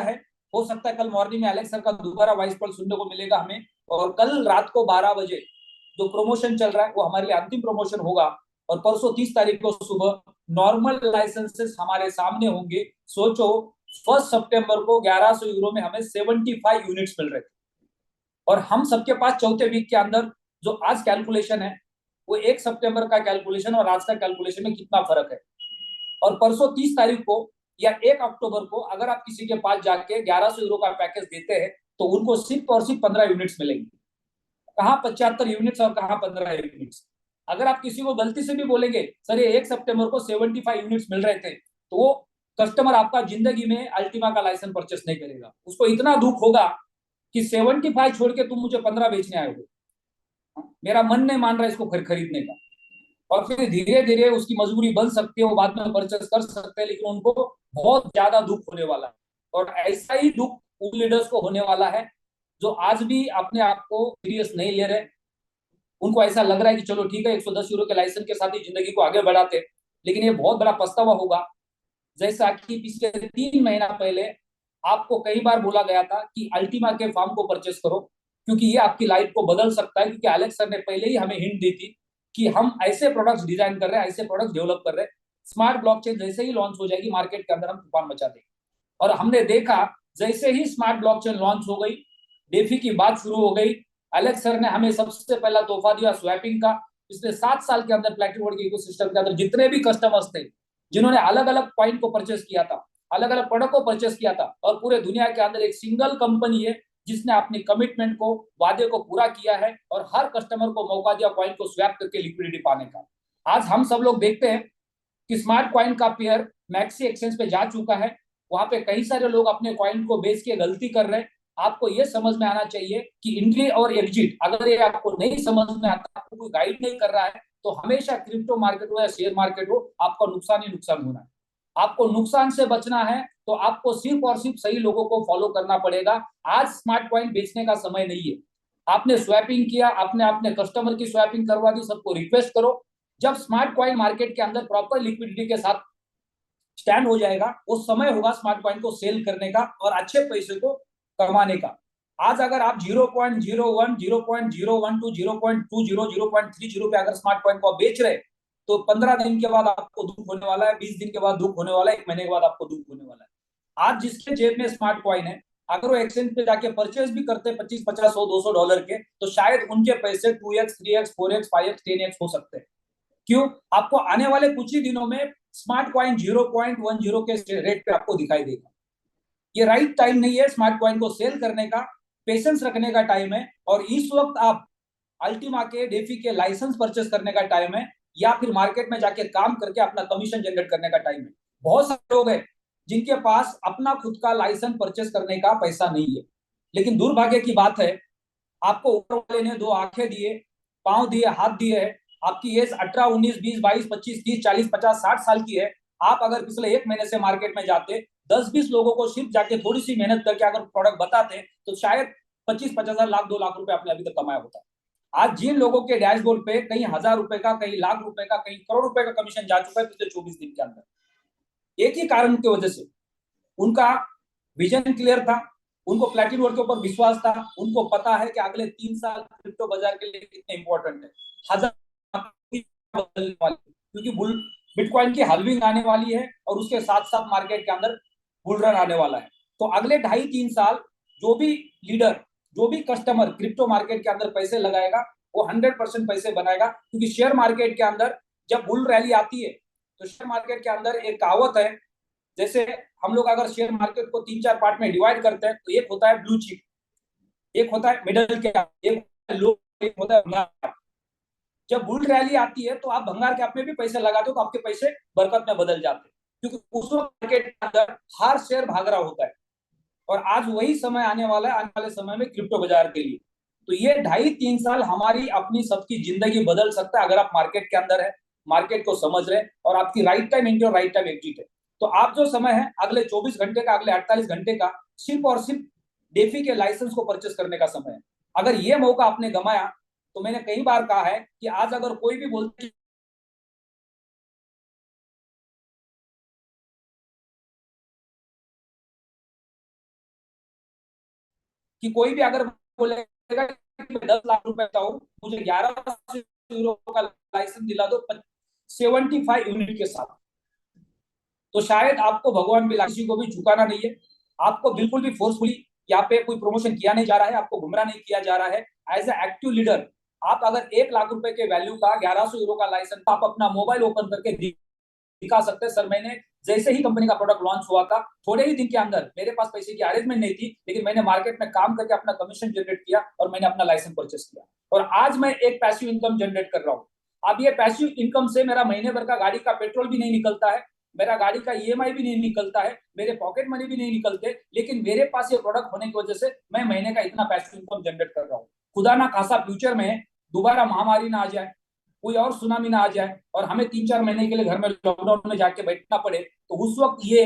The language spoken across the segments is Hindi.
है। हो सकता है कल मॉर्निंग में एलेक्स सर का दोबारा वॉइस कॉल सुनने को मिलेगा हमें, और कल रात को 12 बजे जो प्रमोशन चल रहा है वो हमारे लिए अंतिम प्रमोशन होगा। और परसों 30 तारीख को सुबह नॉर्मल लाइसेंसेस हमारे सामने होंगे। सोचो, 1 सितंबर को 1100 यूरो में हमें 75 यूनिट्स मिल रहे थे, और हम सबके पास चौथे वीक के अंदर जो आज कैलकुलेशन है वो 1 सितंबर का कैलकुलेशन और आज का कैलकुलेशन में कितना फर्क है। और परसों 30 तारीख को या 1 अक्टूबर को अगर आप किसी के पास जाके 1100 यूरो का पैकेज देते हैं तो उनको सिर्फ और सिर्फ 15 यूनिट्स मिलेंगी। कहाँ 75 यूनिट्स और कहाँ 15 यूनिट्स। अगर आप किसी को गलती से भी बोलेंगे सर ये 1 सितंबर को 75 यूनिट्स मिल रहे थे, तो वो कस्टमर आपका जिंदगी में अल्टीमा का लाइसेंस परचेस नहीं करेगा। उसको इतना दुख होगा कि 75 छोड़ के तुम मुझे 15 बेचने आए हो, मेरा मन नहीं मान रहा इसको खरीदने का। और फिर धीरे धीरे उसकी मजबूरी बन सकती है, वो बाद में परचेस कर सकते हैं, लेकिन उनको बहुत ज्यादा दुख होने वाला है। और ऐसा ही दुख उन लीडर्स को होने वाला है जो आज भी अपने आप को सीरियस नहीं ले रहे। उनको ऐसा लग रहा है कि चलो ठीक है 110 यूरो के लाइसेंस के साथ ही जिंदगी को आगे बढ़ाते, लेकिन ये बहुत बड़ा पछतावा होगा। जैसा कि पिछले 3 महीना पहले आपको कई बार बोला गया था कि अल्टीमा के फार्म को परचेस करो, क्योंकि ये आपकी लाइफ को बदल सकता है। क्योंकि एलेक्स सर ने पहले ही हमें हिंट दी थी कि हम ऐसे प्रोडक्ट्स डिजाइन कर रहे हैं, ऐसे प्रोडक्ट्स डेवलप कर रहे हैं, स्मार्ट ब्लॉकचेन जैसे ही लॉन्च हो जाएगी मार्केट के अंदर हम तूफान मचा देंगे। और हमने देखा जैसे ही स्मार्ट ब्लॉकचेन लॉन्च हो गई, डेफी की बात शुरू हो गई। एलेक्स सर ने हमें सबसे पहला तोहफा दिया स्वैपिंग का। पिछले 7 साल के अंदर प्लेटिनम वर्ल्ड के इकोसिस्टम के अंदर जितने भी कस्टमर्स थे जिन्होंने अलग अलग पॉइंट को परचेस किया था, अलग अलग प्रोडक्ट को परचेस किया था, और पूरे दुनिया के अंदर एक सिंगल कंपनी है जिसने अपनी कमिटमेंट को, वादे को पूरा किया है और हर कस्टमर को मौका दिया कॉइन को स्वैप करके लिक्विडिटी पाने का। आज हम सब लोग देखते हैं कि स्मार्ट कॉइन का पेयर मैक्सी एक्सचेंज पे जा चुका है। वहां पे कई सारे लोग अपने कॉइन को बेच के गलती कर रहे हैं। आपको ये समझ में आना चाहिए कि एंट्री और एग्जिट अगर ये आपको नहीं समझ में आता, आपको कोई गाइड नहीं कर रहा है, तो हमेशा क्रिप्टो मार्केट हो या शेयर मार्केट हो, आपका नुकसान ही नुकसान होना है। आपको नुकसान से बचना है तो आपको सिर्फ और सिर्फ सही लोगों को फॉलो करना पड़ेगा। आज स्मार्ट कॉइन बेचने का समय नहीं है। आपने स्वैपिंग किया, आपने अपने कस्टमर की स्वैपिंग करवा दी, सबको रिक्वेस्ट करो। जब स्मार्ट कॉइन मार्केट के अंदर प्रॉपर लिक्विडिटी के साथ स्टैंड हो जाएगा, वो समय होगा स्मार्ट कॉइन को सेल करने का और अच्छे पैसे को कमाने का। आज अगर आप 0.01, 0.012, 0.20, 0.30 पे अगर स्मार्ट कॉइन को बेच रहे, तो 15 दिन के बाद आपको दुख होने वाला है, 20 दिन के बाद दुख होने वाला है, 1 महीने के बाद आपको दुख होने वाला है। आज जिसके जेब में स्मार्ट कॉइन है, अगर वो एक्सचेंज पे जाके परचेज भी करते 25, 50, 100, $200 के, तो शायद उनके पैसे 2x, 3x, 4x, 5x, 10x हो सकते हैं। क्यों? आपको आने वाले कुछ ही दिनों में स्मार्ट कॉइन 0.10 के रेट पे आपको दिखाई देगा। ये राइट टाइम नहीं है स्मार्ट कॉइन को सेल करने का, पेशेंस रखने का टाइम है। और इस वक्त आप अल्टीमा के, डेफी के लाइसेंस परचेस करने का टाइम है, या फिर मार्केट में जाके काम करके अपना कमीशन जनरेट करने का टाइम है। बहुत सारे लोग हैं जिनके पास अपना खुद का लाइसेंस परचेस करने का पैसा नहीं है, लेकिन दुर्भाग्य की बात है आपको ऊपर वाले ने 2 आंखें दिए, पांव दिए, हाथ दिए है। आपकी एज 18, 19, 20, 22, 25, 30, 40, 50, 60 साल की है। आप अगर पिछले 1 महीने से मार्केट में जाते, 10-20 लोगों को सिर्फ जाके थोड़ी सी मेहनत करके अगर प्रोडक्ट बताते, तो शायद 25-50 लाख, 2 लाख रुपए आपने अभी तक कमाया होता। आज जिन लोगों के डैशबोर्ड पे कहीं हजार रुपए का, कहीं लाख रुपए का, कहीं करोड़ रुपए का कमीशन जा चुका है पिछले 24 दिन के अंदर, एक ही कारण की वजह से, उनका विजन क्लियर था, उनको प्लेटिनम वर्ल्ड के ऊपर विश्वास था, उनको पता है कि अगले 3 साल क्रिप्टो बाजार के लिए कितने इंपॉर्टेंट है। हजार बदलने वाली, क्योंकि बुल बिटकॉइन की हलविंग आने वाली है और उसके साथ साथ मार्केट के अंदर बुल रन आने वाला है। तो अगले 2.5-3 साल जो भी लीडर, जो भी कस्टमर क्रिप्टो मार्केट के अंदर पैसे लगाएगा, वो 100% पैसे बनाएगा। क्योंकि शेयर मार्केट के अंदर जब बुल रैली आती है, तो शेयर मार्केट के अंदर एक कहावत है, जैसे हम लोग अगर शेयर मार्केट को 3-4 पार्ट में डिवाइड करते हैं, तो एक होता है ब्लू चिप, एक होता है मिडिल कैप, एक होता है लो, एक होता है भंगार। जब बुल रैली आती है तो आप भंगार कैप में भी पैसे लगाते हो, तो आपके पैसे बरकत में बदल जाते हैं, क्योंकि उस मार्केट के अंदर हर शेयर भाग रहा होता है। और आज वही समय आने वाला है, आने वाले समय में क्रिप्टो बाजार के लिए। तो ये 2.5-3 साल हमारी अपनी सबकी जिंदगी बदल सकता है अगर आप मार्केट के अंदर है, मार्केट को समझ रहे हैं, और आपकी राइट टाइम एंट्री और राइट टाइम एग्जिट है। तो आप जो समय है अगले 24 घंटे का, अगले 48 घंटे का, सिर्फ और सिर्फ डेफी के लाइसेंस को परचेस करने का समय है। अगर ये मौका आपने गमाया, तो मैंने कई बार कहा है कि आज अगर कोई भी बोलते कि कोई भी अगर बोलेगा कि मैं 10 लाख रुपए का हूँ, मुझे 1100 यूरो का लाइसेंस दिला दो 75 यूनिट के साथ, तो शायद आपको भगवान भी किसी को भी झुकाना नहीं है। आपको बिल्कुल भी फोर्सफुली यहाँ पे कोई प्रमोशन किया नहीं जा रहा है, आपको गुमराह नहीं किया जा रहा है। एज ए एक्टिव लीडर आप अगर 1 लाख रुपए के वैल्यू का 1100 यूरो का लाइसेंस आप अपना मोबाइल ओपन करके दिखा सकते हैं। सर मैंने जैसे ही कंपनी का प्रोडक्ट लॉन्च हुआ था, थोड़े ही दिन के अंदर, मेरे पास पैसे की अरेंजमेंट नहीं थी, लेकिन मैंने मार्केट में काम करके अपना कमीशन जनरेट किया और मैंने अपना लाइसेंस परचेस किया, और आज मैं एक पैसिव इनकम जनरेट कर रहा हूँ। अब ये पैसिव इनकम से मेरा महीने भर का गाड़ी का पेट्रोल भी नहीं निकलता है, मेरा गाड़ी का ईएमआई भी नहीं निकलता है, मेरे पॉकेट मनी भी नहीं निकलते, लेकिन मेरे पास ये प्रोडक्ट होने की वजह से मैं महीने का इतना पैसिव इनकम जनरेट कर रहा हूँ। खुदा ना खासा फ्यूचर में दोबारा महामारी ना आ जाए, कोई और सुनामी ना आ जाए और हमें 3-4 महीने के लिए घर में लॉकडाउन में जाके बैठना पड़े, तो उस वक्त ये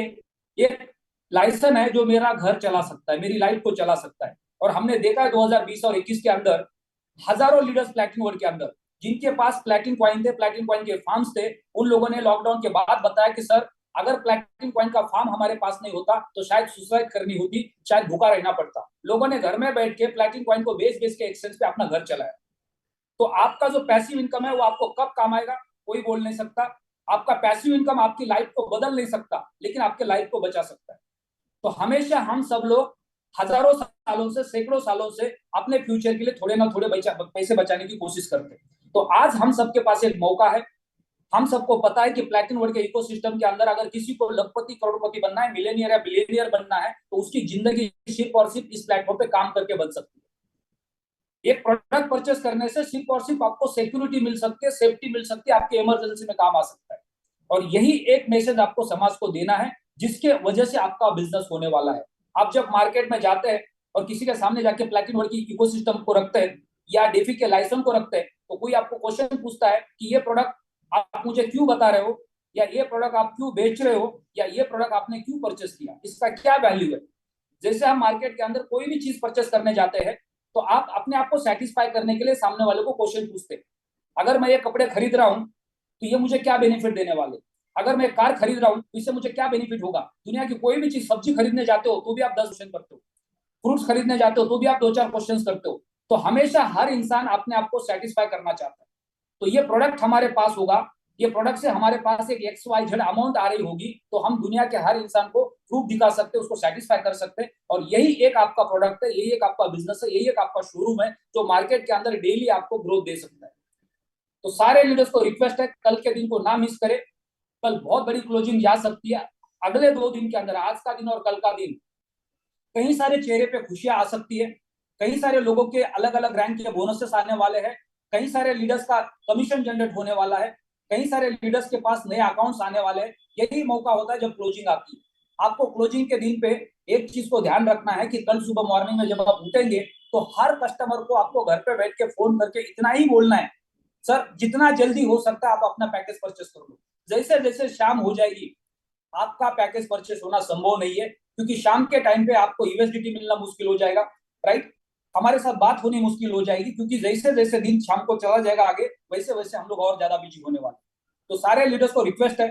एक लाइसेंस है जो मेरा घर चला सकता है, मेरी लाइफ को चला सकता है। और हमने देखा है 2020 और 21 के अंदर हजारों लीडर्स प्लैटिन वर्ल्ड के अंदर जिनके पास प्लैटिन कॉइन थे, प्लैटिन कॉइन के फार्म्स थे, उन लोगों ने लॉकडाउन के बाद बताया कि सर अगर प्लैटिन कॉइन का फार्म हमारे पास नहीं होता तो शायद सुसाइड करनी होती, शायद भूखा रहना पड़ता। लोगों ने घर में बैठ के प्लैटिन कॉइन को बेच बेच के एक्सचेंज पे अपना घर चलाया। तो आपका जो पैसिव इनकम है वो आपको कब काम आएगा कोई बोल नहीं सकता। आपका पैसिव इनकम आपकी लाइफ को बदल नहीं सकता, लेकिन आपके लाइफ को बचा सकता है। तो हमेशा हम सब लोग हजारों सालों से, सैकड़ों सालों से अपने फ्यूचर के लिए थोड़े ना थोड़े पैसे बचाने की कोशिश करते हैं। तो आज हम सबके पास एक मौका है। हम सबको पता है कि प्लैटिन वर्ल्ड के इकोसिस्टम के अंदर अगर किसी को लखपति करोड़पति बनना है, मिलेनियर या बिलियनियर बनना है, तो उसकी जिंदगी सिर्फ और सिर्फ इस प्लेटफॉर्म पे काम करके बन सकती है। एक प्रोडक्ट परचेस करने से सिर्फ और सिर्फ आपको सिक्योरिटी मिल सकती है, सेफ्टी मिल सकती है, आपके इमरजेंसी में काम आ सकता है। और यही एक मैसेज आपको समाज को देना है जिसके वजह से आपका बिजनेस होने वाला है। आप जब मार्केट में जाते हैं और किसी के सामने जाके प्लैटिन वर्ल्ड की इकोसिस्टम को रखते हैं या डेफी के लाइसेंस को रखते हैं, तो कोई आपको क्वेश्चन पूछता है कि ये प्रोडक्ट आप मुझे क्यों बता रहे हो, या ये प्रोडक्ट आप क्यों बेच रहे हो, या ये प्रोडक्ट आपने क्यों परचेस किया, इसका क्या वैल्यू है। जैसे हम मार्केट के अंदर कोई भी चीज परचेस करने जाते हैं तो आप अपने आप को सेटिस्फाई करने के लिए सामने वाले को क्वेश्चन पूछते हैं। अगर मैं ये कपड़े खरीद रहा हूं तो ये मुझे क्या बेनिफिट देने वाले, अगर मैं कार खरीद रहा हूं तो इससे मुझे क्या बेनिफिट होगा। दुनिया की कोई भी चीज, सब्जी खरीदने जाते हो तो भी आप 10 क्वेश्चन करते हो, फ्रूट्स खरीदने जाते हो तो भी आप 2-4 क्वेश्चन करते हो। तो हमेशा हर इंसान अपने आप को सेटिस्फाई करना चाहता है। तो ये प्रोडक्ट हमारे पास होगा, ये प्रोडक्ट से हमारे पास एक XYZ अमाउंट आ रही होगी, तो हम दुनिया के हर इंसान को प्रूफ दिखा सकते हैं, उसको सेटिस्फाई कर सकते हैं। और यही एक आपका प्रोडक्ट है, यही एक आपका बिजनेस है, यही एक आपका शोरूम है जो मार्केट के अंदर डेली आपको ग्रोथ दे सकता है। तो सारे लीडर्स को रिक्वेस्ट है, कल के दिन को ना मिस करें। कल बहुत बड़ी क्लोजिंग जा सकती है। अगले 2 दिन के अंदर, आज का दिन और कल का दिन, कई सारे चेहरे पे खुशियां आ सकती है। कई सारे लोगों के अलग अलग रैंक के बोनसेस आने वाले हैं। कई सारे लीडर्स का कमीशन जनरेट होने वाला है। कई सारे लीडर्स के पास नए अकाउंट्स आने वाले हैं। यही मौका होता है जब क्लोजिंग आती है। आपको क्लोजिंग के दिन पे एक चीज को ध्यान रखना है कि कल सुबह मॉर्निंग में जब आप उठेंगे तो हर कस्टमर को आपको घर पे बैठ के फोन करके इतना ही बोलना है, सर जितना जल्दी हो सकता है आप अपना पैकेज परचेस कर लो। जैसे जैसे शाम हो जाएगी आपका पैकेज परचेस होना संभव नहीं है, क्योंकि शाम के टाइम पे आपको यूएसडीटी मिलना मुश्किल हो जाएगा, राइट। हमारे साथ बात होनी मुश्किल हो जाएगी, क्योंकि जैसे जैसे दिन शाम को चला जाएगा आगे, वैसे वैसे हम लोग और ज्यादा बिजी होने वाले। तो सारे लीडर्स को रिक्वेस्ट है,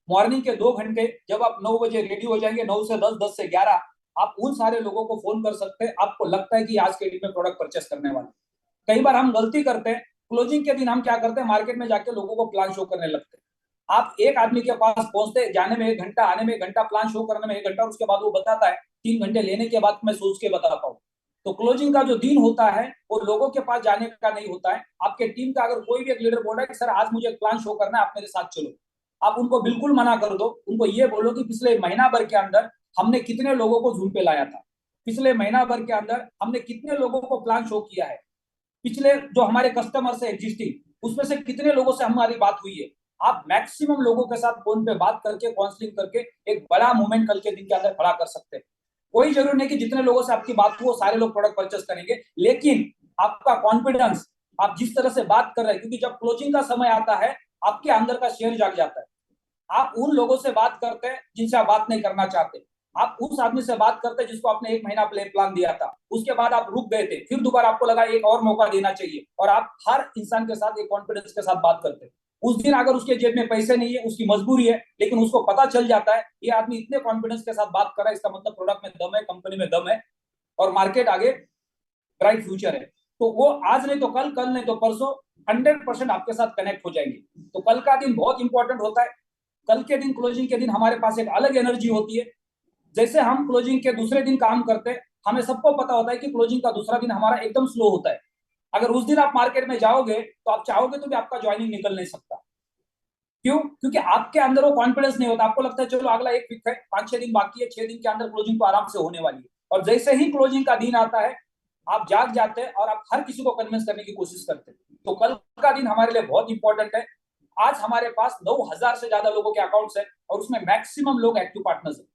मॉर्निंग के 2 घंटे जब आप 9 बजे रेडी हो जाएंगे, 9 से 10, 10 से 11, आप उन सारे लोगों को फोन कर सकते हैं आपको लगता है कि आज के दिन में प्रोडक्ट परचेस करने वाले। कई बार हम गलती करते हैं, क्लोजिंग के दिन हम क्या करते हैं, मार्केट में जाके लोगों को प्लान शो करने लगते हैं। आप एक आदमी के पास पहुंचते, जाने में 1 घंटा, आने में 1 घंटा, प्लान शो करने में 1 घंटा, और उसके बाद वो बताता है 3 घंटे लेने के बाद मैं सोच के बताता हूँ। तो क्लोजिंग का जो दिन होता है वो लोगों के पास जाने का नहीं होता है। आपके टीम का अगर कोई भी एक लीडर बोल रहा है कि सर आज मुझे एक प्लान शो करना है, आप मेरे साथ चलो, आप उनको बिल्कुल मना कर दो। उनको ये बोलो कि पिछले महीना भर के अंदर हमने कितने लोगों को झूम पे लाया था, पिछले महीना भर के अंदर हमने कितने लोगों को प्लान शो किया है, पिछले जो हमारे कस्टमर्स है एग्जिस्टिंग उसमें से कितने लोगों से हमारी बात हुई है। आप मैक्सिमम लोगों के साथ फोन पे बात करके, काउंसलिंग करके एक बड़ा मूवमेंट कल के दिन के अंदर खड़ा कर सकते हैं। कोई जरूरी नहीं कि जितने लोगों से आपकी बात हो सारे लोग प्रोडक्ट परचेस करेंगे, लेकिन आपका कॉन्फिडेंस, आप जिस तरह से बात कर रहे हैं, क्योंकि जब क्लोजिंग का समय आता है आपके अंदर का शेयर जाग जाता है। आप उन लोगों से बात करते हैं जिनसे आप बात नहीं करना चाहते। आप उस आदमी से बात करते हैं जिसको आपने 1 महीना प्लान दिया था, उसके बाद आप रुक गए थे, फिर दोबारा आपको लगा एक और मौका देना चाहिए, और आप हर इंसान के साथ एक कॉन्फिडेंस के साथ बात करते हैं। उस दिन अगर उसके जेब में पैसे नहीं है, उसकी मजबूरी है, लेकिन उसको पता चल जाता है ये आदमी इतने कॉन्फिडेंस के साथ बात कर रहा है, इसका मतलब प्रोडक्ट में दम है, कंपनी में दम है, और मार्केट आगे ब्राइट फ्यूचर है, तो वो आज नहीं तो कल, कल नहीं तो परसों 100% आपके साथ कनेक्ट हो जाएंगे। तो कल का दिन बहुत इंपॉर्टेंट होता है। कल के दिन, क्लोजिंग के दिन हमारे पास एक अलग एनर्जी होती है। जैसे हम क्लोजिंग के दूसरे दिन काम करते हैं, हमें सबको पता होता है कि क्लोजिंग का दूसरा दिन हमारा एकदम स्लो होता है। अगर उस दिन आप मार्केट में जाओगे तो आप चाहोगे तो भी आपका ज्वाइनिंग निकल नहीं सकता। क्यों? क्योंकि आपके अंदर वो कॉन्फिडेंस नहीं होता। आपको लगता है चलो अगला एक वीक है, 5-6 दिन बाकी है, 6 दिन के अंदर क्लोजिंग तो आराम से होने वाली है। और जैसे ही क्लोजिंग का दिन आता है, आप जाग जाते हैं और आप हर किसी को कन्विंस करने की कोशिश करते हैं। तो कल का दिन हमारे लिए बहुत इंपॉर्टेंट है। आज हमारे पास 9,000 से ज्यादा लोगों के अकाउंट्स है और उसमें मैक्सिमम लोग एक्टिव पार्टनर्स है।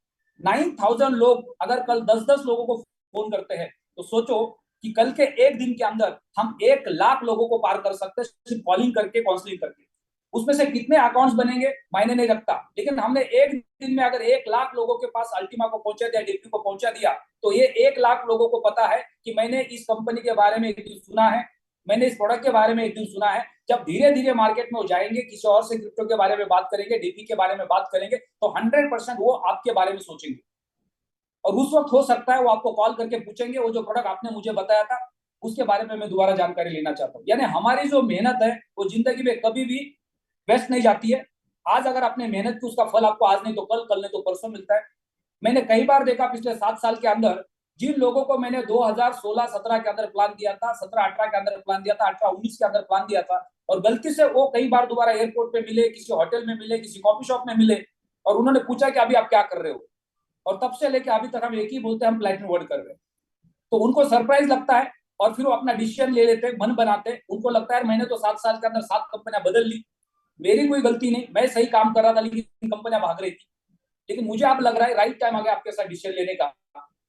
9,000 लोग अगर कल 10-10 लोगों को फोन करते हैं तो सोचो कि कल के एक दिन के अंदर हम 1 लाख लोगों को पार कर सकते हैं, सिर्फ कॉलिंग करके, काउंसलिंग करके। उसमें से कितने अकाउंट्स बनेंगे मायने नहीं रखता, लेकिन हमने एक दिन में अगर 1 लाख लोगों के पास अल्टीमा को पहुंचा दिया, डीपी को पहुंचा दिया, तो ये 1 लाख लोगों को पता है कि मैंने इस कंपनी के बारे में एक दिन सुना है, मैंने इस प्रोडक्ट के बारे में एक दिन सुना है। जब धीरे धीरे मार्केट में वो जाएंगे, किसी और से क्रिप्टो के बारे में बात करेंगे, डीपी के बारे में बात करेंगे, तो 100% वो आपके बारे में सोचेंगे। और उस वक्त हो सकता है वो आपको कॉल करके पूछेंगे, वो जो प्रोडक्ट आपने मुझे बताया था उसके बारे में मैं दोबारा जानकारी लेना चाहता हूँ। यानी हमारी जो मेहनत है वो जिंदगी में कभी भी वेस्ट नहीं जाती है। आज अगर आपने मेहनत की, उसका फल आपको आज नहीं तो कल, कल नहीं तो परसों मिलता है। मैंने कई बार देखा पिछले 7 साल के अंदर, जिन लोगों को मैंने 2016-17 के अंदर प्लान दिया था, 17-18 के अंदर प्लान दिया था, 18-19 के अंदर प्लान दिया था, और गलती से वो कई बार दोबारा एयरपोर्ट पे मिले, किसी होटल में मिले, किसी कॉफी शॉप में मिले, और उन्होंने पूछा कि अभी आप क्या कर रहे हो, और तब से लेकर अभी तक हम एक ही बोलते हैं, हम प्लैटिनम वर्ड कर रहे हैं। तो उनको सरप्राइज लगता है और फिर वो अपना डिसीजन ले लेते, मन बनाते। उनको लगता है मैंने तो 7 साल के अंदर 7 कंपनियां बदल ली, मेरी कोई गलती नहीं, मैं सही काम कर रहा था लेकिन कंपनियां भाग रही थी। लेकिन मुझे अब लग रहा है राइट टाइम आ गया आपके साथ डिसीजन लेने का,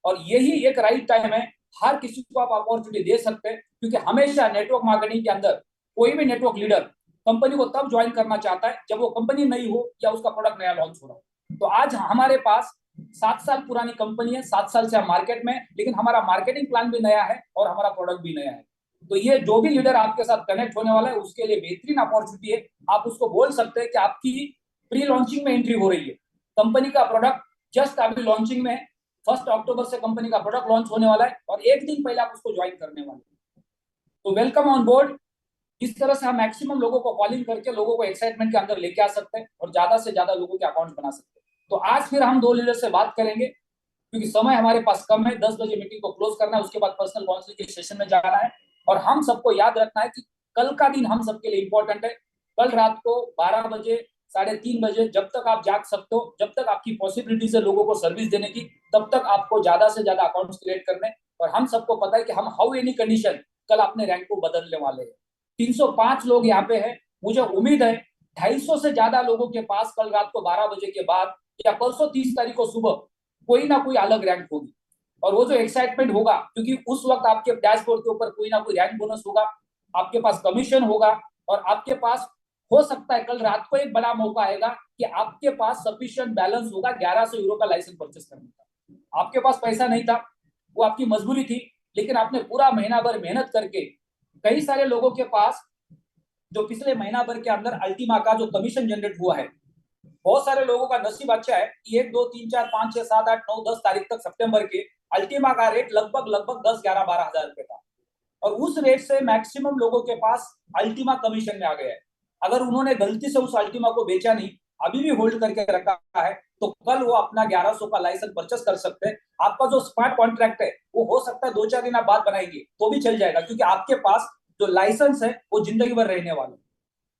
और यही एक राइट टाइम है। हर किसी को आप अपॉर्चुनिटी दे सकते हैं, क्योंकि हमेशा नेटवर्क मार्केटिंग के अंदर कोई भी नेटवर्क लीडर कंपनी को तब ज्वाइन करना चाहता है जब वो कंपनी नई हो या उसका प्रोडक्ट नया लॉन्च हो रहा हो। तो आज हमारे पास 7 साल पुरानी कंपनी है, 7 साल से हम मार्केट में, लेकिन हमारा मार्केटिंग प्लान भी नया है और हमारा प्रोडक्ट भी नया है। तो ये जो भी लीडर आपके साथ कनेक्ट होने वाला है उसके लिए बेहतरीन अपॉर्चुनिटी है। आप उसको बोल सकते हैं कि आपकी प्री लॉन्चिंग में एंट्री हो रही है, कंपनी का प्रोडक्ट जस्ट अभी लॉन्चिंग में है, 1 अक्टूबर से कंपनी का प्रोडक्ट लॉन्च होने वाला है और एक दिन पहले आप उसको ज्वाइन करने वाले हैं। तो वेलकम ऑन बोर्ड। इस तरह से हम मैक्सिमम लोगों को कॉलिंग करके लोगों को एक्साइटमेंट के अंदर लेके आ सकते हैं और ज्यादा से ज्यादा लोगों के अकाउंट बना सकते हैं। तो आज फिर हम 2 लीडर से बात करेंगे, क्योंकि समय हमारे पास कम है। 10 बजे मीटिंग को क्लोज करना है, उसके बाद पर्सनल काउंसलिंग के सेशन में जाना है। और हम सबको याद रखना है कि कल का दिन हम सबके लिए इंपॉर्टेंट है। कल रात को 12 बजे, 3:30 बजे, जब तक आप जाग सकते हो, जब तक आपकी पॉसिबिलिटीज है लोगों को सर्विस देने की, तब तक आपको ज्यादा से ज्यादा अकाउंट्स क्रिएट करने। और हम सबको पता है कि हम हाउ एनी कंडीशन कल अपने रैंक को बदलने वाले हैं। 305 लोग यहाँ पे हैं, मुझे उम्मीद है 250 से ज्यादा लोगों के पास कल रात को 12 बजे के बाद या परसों 30 तारीख को सुबह कोई ना कोई अलग रैंक होगी। और वो जो एक्साइटमेंट होगा, क्योंकि उस वक्त आपके डैशबोर्ड के ऊपर कोई ना कोई रैंक बोनस होगा, आपके पास कमीशन होगा, और आपके पास हो सकता है कल रात को एक बड़ा मौका आएगा कि आपके पास सफिशिएंट बैलेंस होगा 1100 यूरो का लाइसेंस परचेस करने का। आपके पास पैसा नहीं था, वो आपकी मजबूरी थी, लेकिन आपने पूरा महीना भर मेहनत करके, कई सारे लोगों के पास जो पिछले महीना भर के अंदर अल्टीमा का जो कमीशन जनरेट हुआ है, बहुत सारे लोगों का नसीब अच्छा है कि 1, 2, 3, 4, 5, 6, 7, 8, 9, 10 तारीख तक सितंबर के अल्टीमा का रेट लगभग 10, 11, 12 हजार रुपए था, और उस रेट से मैक्सिमम लोगों के पास अल्टीमा कमीशन में आ गया है। अगर उन्होंने गलती से उस अल्टीमा को बेचा नहीं, अभी भी होल्ड करके रखा है, तो कल वो अपना 1100 का लाइसेंस परचेस कर सकते हैं। आपका जो स्मार्ट कॉन्ट्रैक्ट है वो हो सकता है 2-4 दिन आप बाद बनाएंगे तो भी चल जाएगा, क्योंकि आपके पास जो लाइसेंस है वो जिंदगी भर रहने वाला है।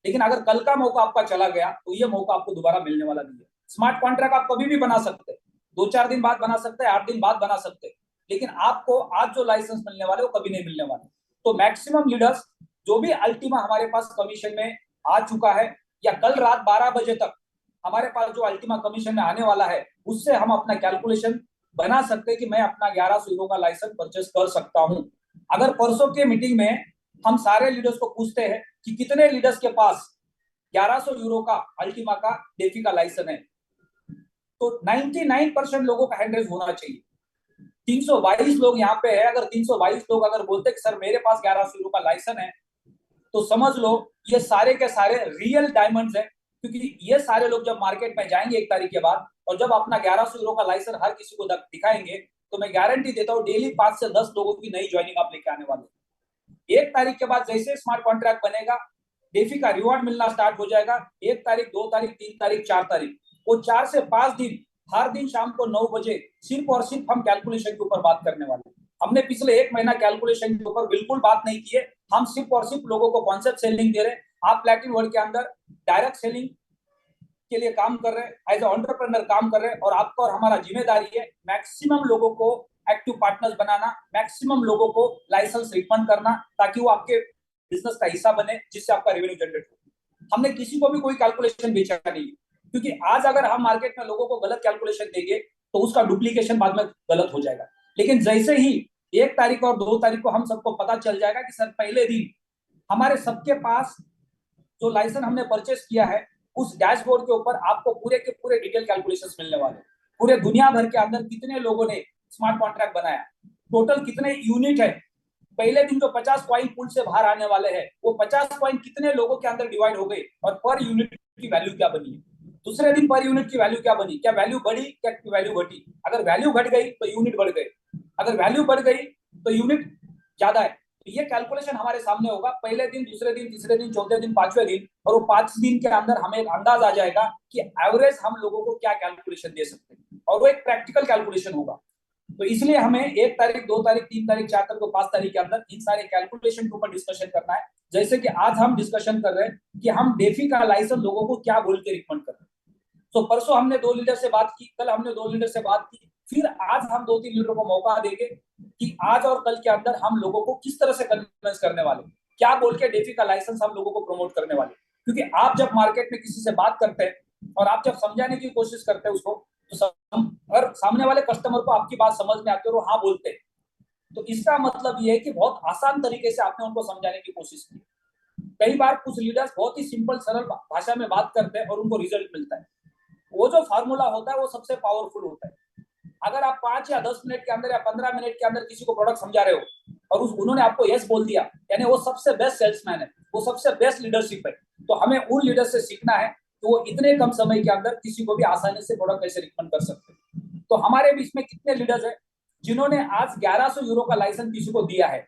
लेकिन अगर कल का मौका आपका चला गया तो ये मौका आपको दोबारा मिलने वाला नहीं है। स्मार्ट कॉन्ट्रैक्ट आप कभी भी बना सकते हैं, 2-4 दिन बाद बना सकते हैं, 8 दिन बाद बना सकते हैं, लेकिन आपको आज जो लाइसेंस मिलने वाले वो कभी नहीं मिलने वाले। तो मैक्सिमम लीडर्स जो भी अल्टीमा हमारे पास कमीशन में आ चुका है, या कल रात 12 बजे तक हमारे पास जो अल्टीमा कमीशन में आने वाला है, उससे हम अपना कैलकुलेशन बना सकते हैं कि मैं अपना 1100 यूरो का लाइसेंस परचेस कर सकता हूं। अगर परसों के मीटिंग में हम सारे लीडर्स को पूछते हैं कि कितने लीडर्स के पास 1100 यूरो का अल्टीमा का डेफी का लाइसेंस है, तो 99% लोगों का हैंड रेज होना चाहिए। 322 लोग यहाँ पे है। अगर 322 लोग अगर बोलते कि सर मेरे पास 1100 यूरो का लाइसेंस है, तो समझ लो ये सारे के सारे रियल डायमंड्स है, क्योंकि ये सारे लोग जब मार्केट में जाएंगे 1 तारीख के बाद, और जब अपना 1100 यूरो का लाइसेंस हर किसी को दिखाएंगे, तो मैं गारंटी देता हूँ डेली 5 से 10 लोगों की नई ज्वाइनिंग आप लेके आने वाले हैं। 1 तारीख के बाद जैसे स्मार्ट कॉन्ट्रैक्ट बनेगा, डेफी का रिवॉर्ड मिलना स्टार्ट हो जाएगा। 1 तारीख, 2 तारीख, 3 तारीख, 4 तारीख, वो 4 से 5 दिन हर दिन शाम को 9 बजे सिर्फ और सिर्फ हम कैलकुलेशन के ऊपर बात करने वाले हैं। हमने पिछले 1 महीना कैलकुलेशन के ऊपर बिल्कुल बात नहीं की है। हम सिर्फ और सिर्फ लोगों को कॉन्सेप्ट सेलिंग दे रहे हैं। आप प्लैटिनम वर्ल्ड के अंदर डायरेक्ट सेलिंग के लिए काम कर रहे हैं, एज ए एंटरप्रेन्योर काम कर रहे हैं, और आपका और हमारा जिम्मेदारी है मैक्सिमम लोगों को एक्टिव पार्टनर्स बनाना, मैक्सिमम लोगों को लाइसेंस रिकमेंड करना, ताकि वो आपके बिजनेस का हिस्सा बने, जिससे आपका रेवेन्यू जनरेट हो। हमने किसी को भी कोई कैलकुलेशन बेचा नहीं, क्योंकि आज अगर हम मार्केट में लोगों को गलत कैलकुलेशन देंगे तो उसका डुप्लीकेशन बाद में गलत हो जाएगा। लेकिन जैसे ही 1 तारीख और 2 तारीख को हम सबको पता चल जाएगा कि सर पहले दिन हमारे सबके पास जो लाइसेंस हमने परचेस किया है, उस डैशबोर्ड के ऊपर आपको पूरे के पूरे डिटेल कैलकुलेशंस मिलने वाले। पूरे दुनिया भर के अंदर कितने लोगों ने स्मार्ट कॉन्ट्रैक्ट बनाया, टोटल कितने यूनिट है, पहले दिन जो 50 कॉइन पूल से बाहर आने वाले हैं, वो 50 कॉइन कितने लोगों के अंदर डिवाइड हो गए, और पर यूनिट की वैल्यू क्या बनी है। दूसरे दिन पर यूनिट की वैल्यू क्या बनी, क्या वैल्यू बढ़ी, क्या वैल्यू घटी। अगर वैल्यू घट गई तो यूनिट बढ़ गए, अगर वैल्यू बढ़ गई तो यूनिट ज्यादा है। तो ये कैलकुलेशन हमारे सामने होगा पहले दिन, दूसरे दिन, तीसरे दिन, चौथे दिन, 5वें दिन, और वो 5 दिन के अंदर हमें एक अंदाज आ जाएगा कि एवरेज हम लोगों को क्या कैलकुलेशन दे सकते हैं, और वो एक प्रैक्टिकल कैलकुलेशन होगा। तो इसलिए हमें 1 तारीख, 2 तारीख, 3 तारीख, 4 तारीख और 5 तारीख के अंदर इन सारे कैलकुलेशन के ऊपर डिस्कशन करना है। जैसे कि आज हम डिस्कशन कर रहे हैं कि हम डेफी का लाइसेंस लोगों को क्या बोल के रिकमेंड कर रहे हैं। तो परसों हमने 2 लीडर से बात की, कल हमने 2 लीडर से बात की, फिर आज हम 2-3 लीडरों को मौका देंगे कि आज और कल के अंदर हम लोगों को किस तरह से कन्विंस करने वाले, क्या बोल के डेफी का लाइसेंस हम लोगों को प्रमोट करने वाले। क्योंकि आप जब मार्केट में किसी से बात करते हैं और आप जब समझाने की कोशिश करते हैं उसको, तो और सामने वाले कस्टमर को आपकी बात समझ में आती है और हाँ बोलते हैं, तो इसका मतलब ये है कि बहुत आसान तरीके से आपने उनको समझाने की कोशिश की। कई बार कुछ लीडर्स बहुत ही सिंपल सरल भाषा में बात करते हैं और उनको रिजल्ट मिलता है। वो जो फार्मूला होता है वो सबसे पावरफुल होता है। अगर आप 5 या 10 मिनट के अंदर या 15 मिनट के अंदर किसी को प्रोडक्ट समझा रहे हो और उन्होंने आपको यस बोल दिया, यानी वो सबसे बेस्ट सेल्समैन है, वो सबसे बेस्ट लीडरशिप है। तो हमें उन लीडर से सीखना है कि वो इतने कम समय के अंदर किसी को भी आसानी से प्रोडक्ट कैसे रिकमेंड कर सकते हैं। तो हमारे बीच में कितने लीडर्स हैं जिन्होंने आज 1100 यूरो का लाइसेंस किसी को दिया है,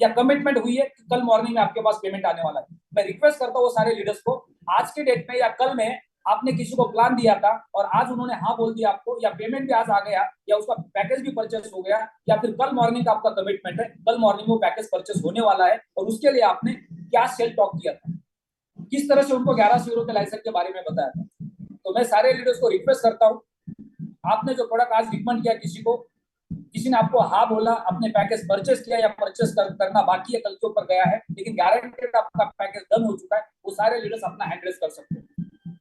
या कमिटमेंट हुई है कि कल मॉर्निंग में आपके पास पेमेंट आने वाला है। मैं रिक्वेस्ट करता हूँ वो सारे लीडर्स को, आज के डेट में या कल में आपने किसी को प्लान दिया था और आज उन्होंने हाँ बोल दिया आपको, या पेमेंट भी आज आ गया, या उसका पैकेज भी परचेस हो गया, या फिर कल मॉर्निंग का आपका कमिटमेंट है, कल मॉर्निंग वो पैकेज परचेस होने वाला है, और उसके लिए आपने क्या सेल टॉक किया था, किस तरह से उनको 1100 यूरो के लाइसेंस के बारे में बताया था। तो मैं सारे लीडर्स को रिक्वेस्ट करता हूँ, आपने जो प्रोडक्ट आज रिकमेंड किया किसी को, किसी ने आपको हाँ बोला, अपने पैकेज परचेस किया या परचेस करना बाकी है, कल के ऊपर गया है, लेकिन गारंटेड आपका पैकेज डन हो चुका है, वो सारे लीडर्स अपना हैंड रेस कर सकते हैं।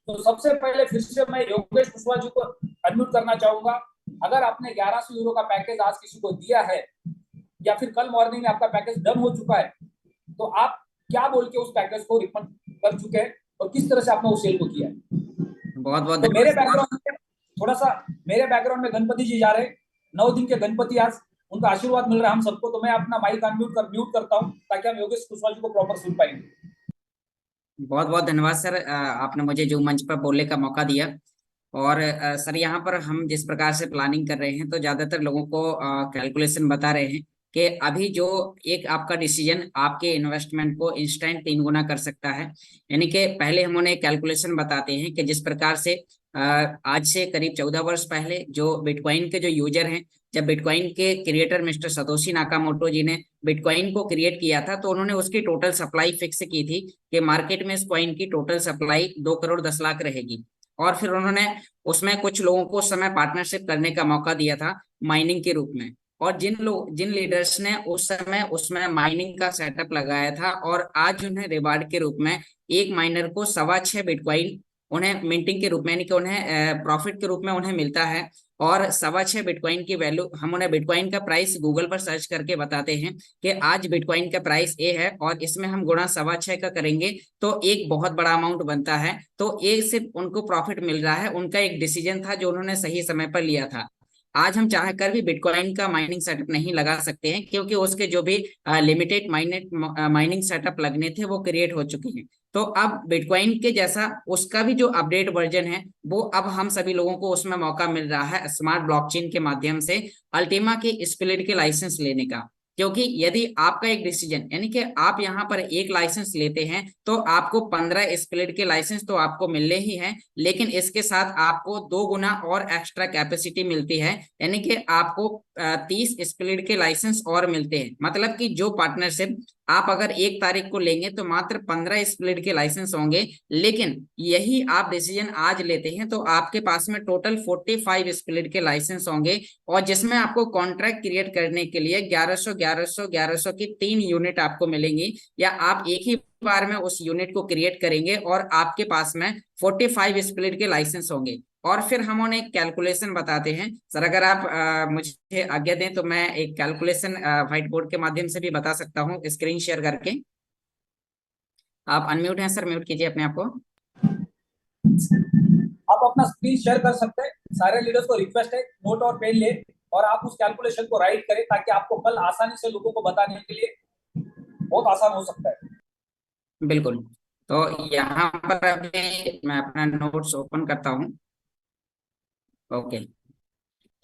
तो सबसे पहले फिर से मैं योगेश कुशवाहा जी को अनम्यूट करना चाहूंगा। अगर आपने 1100 यूरो का पैकेज आज किसी को दिया है, या फिर कल मॉर्निंग में आपका पैकेज डन हो चुका है, तो आप क्या बोल के उस पैकेज को रिकमेंड कर चुके हैं और किस तरह से आपने उस सेल को किया है। बहुत बहुत तो मेरे बैकग्राउंड में थोड़ा सा, मेरे बैकग्राउंड में गणपति जी जा रहे हैं, 9 दिन के गणपति, आज उनका आशीर्वाद मिल रहा है हम सबको। तो मैं अपना माइक म्यूट करता हूँ ताकि हम योगेश कुशवाहा जी को प्रॉपर सुन पाएंगे। बहुत बहुत धन्यवाद सर, आपने मुझे जो मंच पर बोलने का मौका दिया। और सर यहाँ पर हम जिस प्रकार से प्लानिंग कर रहे हैं, तो ज्यादातर लोगों को कैलकुलेशन बता रहे हैं कि अभी जो एक आपका डिसीजन आपके इन्वेस्टमेंट को इंस्टेंट 3 गुना कर सकता है। यानी कि पहले हम उन्हें कैलकुलेशन बताते हैं कि जिस प्रकार से आज से करीब 14 वर्ष पहले जो बिटकॉइन के जो यूजर हैं, जब बिटकॉइन के क्रिएटर मिस्टर सतोशी नाकामोटो जी ने बिटकॉइन को क्रिएट किया था, तो उन्होंने उसकी टोटल सप्लाई फिक्स की थी कि मार्केट में इस कॉइन की टोटल सप्लाई 2 करोड़ 10 लाख रहेगी। और फिर उन्होंने उसमें कुछ लोगों को उस समय पार्टनरशिप करने का मौका दिया था माइनिंग के रूप में। और जिन लीडर्स ने उस समय उसमें माइनिंग का सेटअप लगाया था, और आज उन्हें रिवार्ड के रूप में एक माइनर को 6.25 बिटकॉइन उन्हें मिंटिंग के रूप में, यानी कि उन्हें प्रॉफिट के रूप में उन्हें मिलता है। और 6.25 बिटकॉइन की वैल्यू, हम उन्हें बिटकॉइन का प्राइस गूगल पर सर्च करके बताते हैं कि आज बिटकॉइन का प्राइस ए है, और इसमें हम गुणा 6.25 का करेंगे तो एक बहुत बड़ा अमाउंट बनता है। तो एक सिर्फ उनको प्रॉफिट मिल रहा है, उनका एक डिसीजन था जो उन्होंने सही समय पर लिया था। आज हम चाह कर भी बिटकॉइन का माइनिंग सेटअप नहीं लगा सकते हैं, क्योंकि उसके जो भी लिमिटेड माइनिंग सेटअप लगने थे वो क्रिएट हो चुके हैं। तो अब बिटकॉइन के जैसा उसका भी जो अपडेट वर्जन है, वो अब हम सभी लोगों को उसमें मौका मिल रहा है स्मार्ट ब्लॉकचेन के माध्यम से अल्टीमा के स्प्लिट के लाइसेंस लेने का। क्योंकि यदि आपका एक डिसीजन, यानी कि आप यहाँ पर एक लाइसेंस लेते हैं तो आपको 15 स्प्लिट के लाइसेंस तो आपको मिलने ही हैं, लेकिन इसके साथ आपको 2 गुना और एक्स्ट्रा कैपेसिटी मिलती है, यानी कि आपको 30 स्प्लिट के लाइसेंस और मिलते हैं। मतलब कि जो पार्टनरशिप आप अगर 1 तारीख को लेंगे तो मात्र 15 स्प्लिट के लाइसेंस होंगे, लेकिन यही आप डिसीजन आज लेते हैं तो आपके पास में टोटल 45 स्प्लिट के लाइसेंस होंगे, और जिसमें आपको कॉन्ट्रैक्ट क्रिएट करने के लिए 1100 की 3 यूनिट आपको मिलेंगी, या आप एक ही बार में उस यूनिट को क्रिएट करेंगे और आपके पास में 45 स्प्लिट के लाइसेंस होंगे। और फिर हम उन्हें एक कैलकुलेशन बताते हैं। सर अगर आप मुझे आज्ञा दें तो मैं एक कैलकुलेशन व्हाइट बोर्ड के माध्यम से भी बता सकता हूँ, स्क्रीन शेयर करके। आप अनम्यूट हैं सर, म्यूट कीजिए अपने आप को। आप अपना स्क्रीन शेयर कर सकते हैं। सारे लीडर्स को रिक्वेस्ट है नोट और पेन ले और आप उस कैलकुलेशन को राइट करें, ताकि आपको कल आसानी से लोगों को बताने के लिए बहुत आसान हो सकता है। बिल्कुल। तो यहाँ पर अभी मैं अपना नोट्स ओपन करता हूँ। ओके।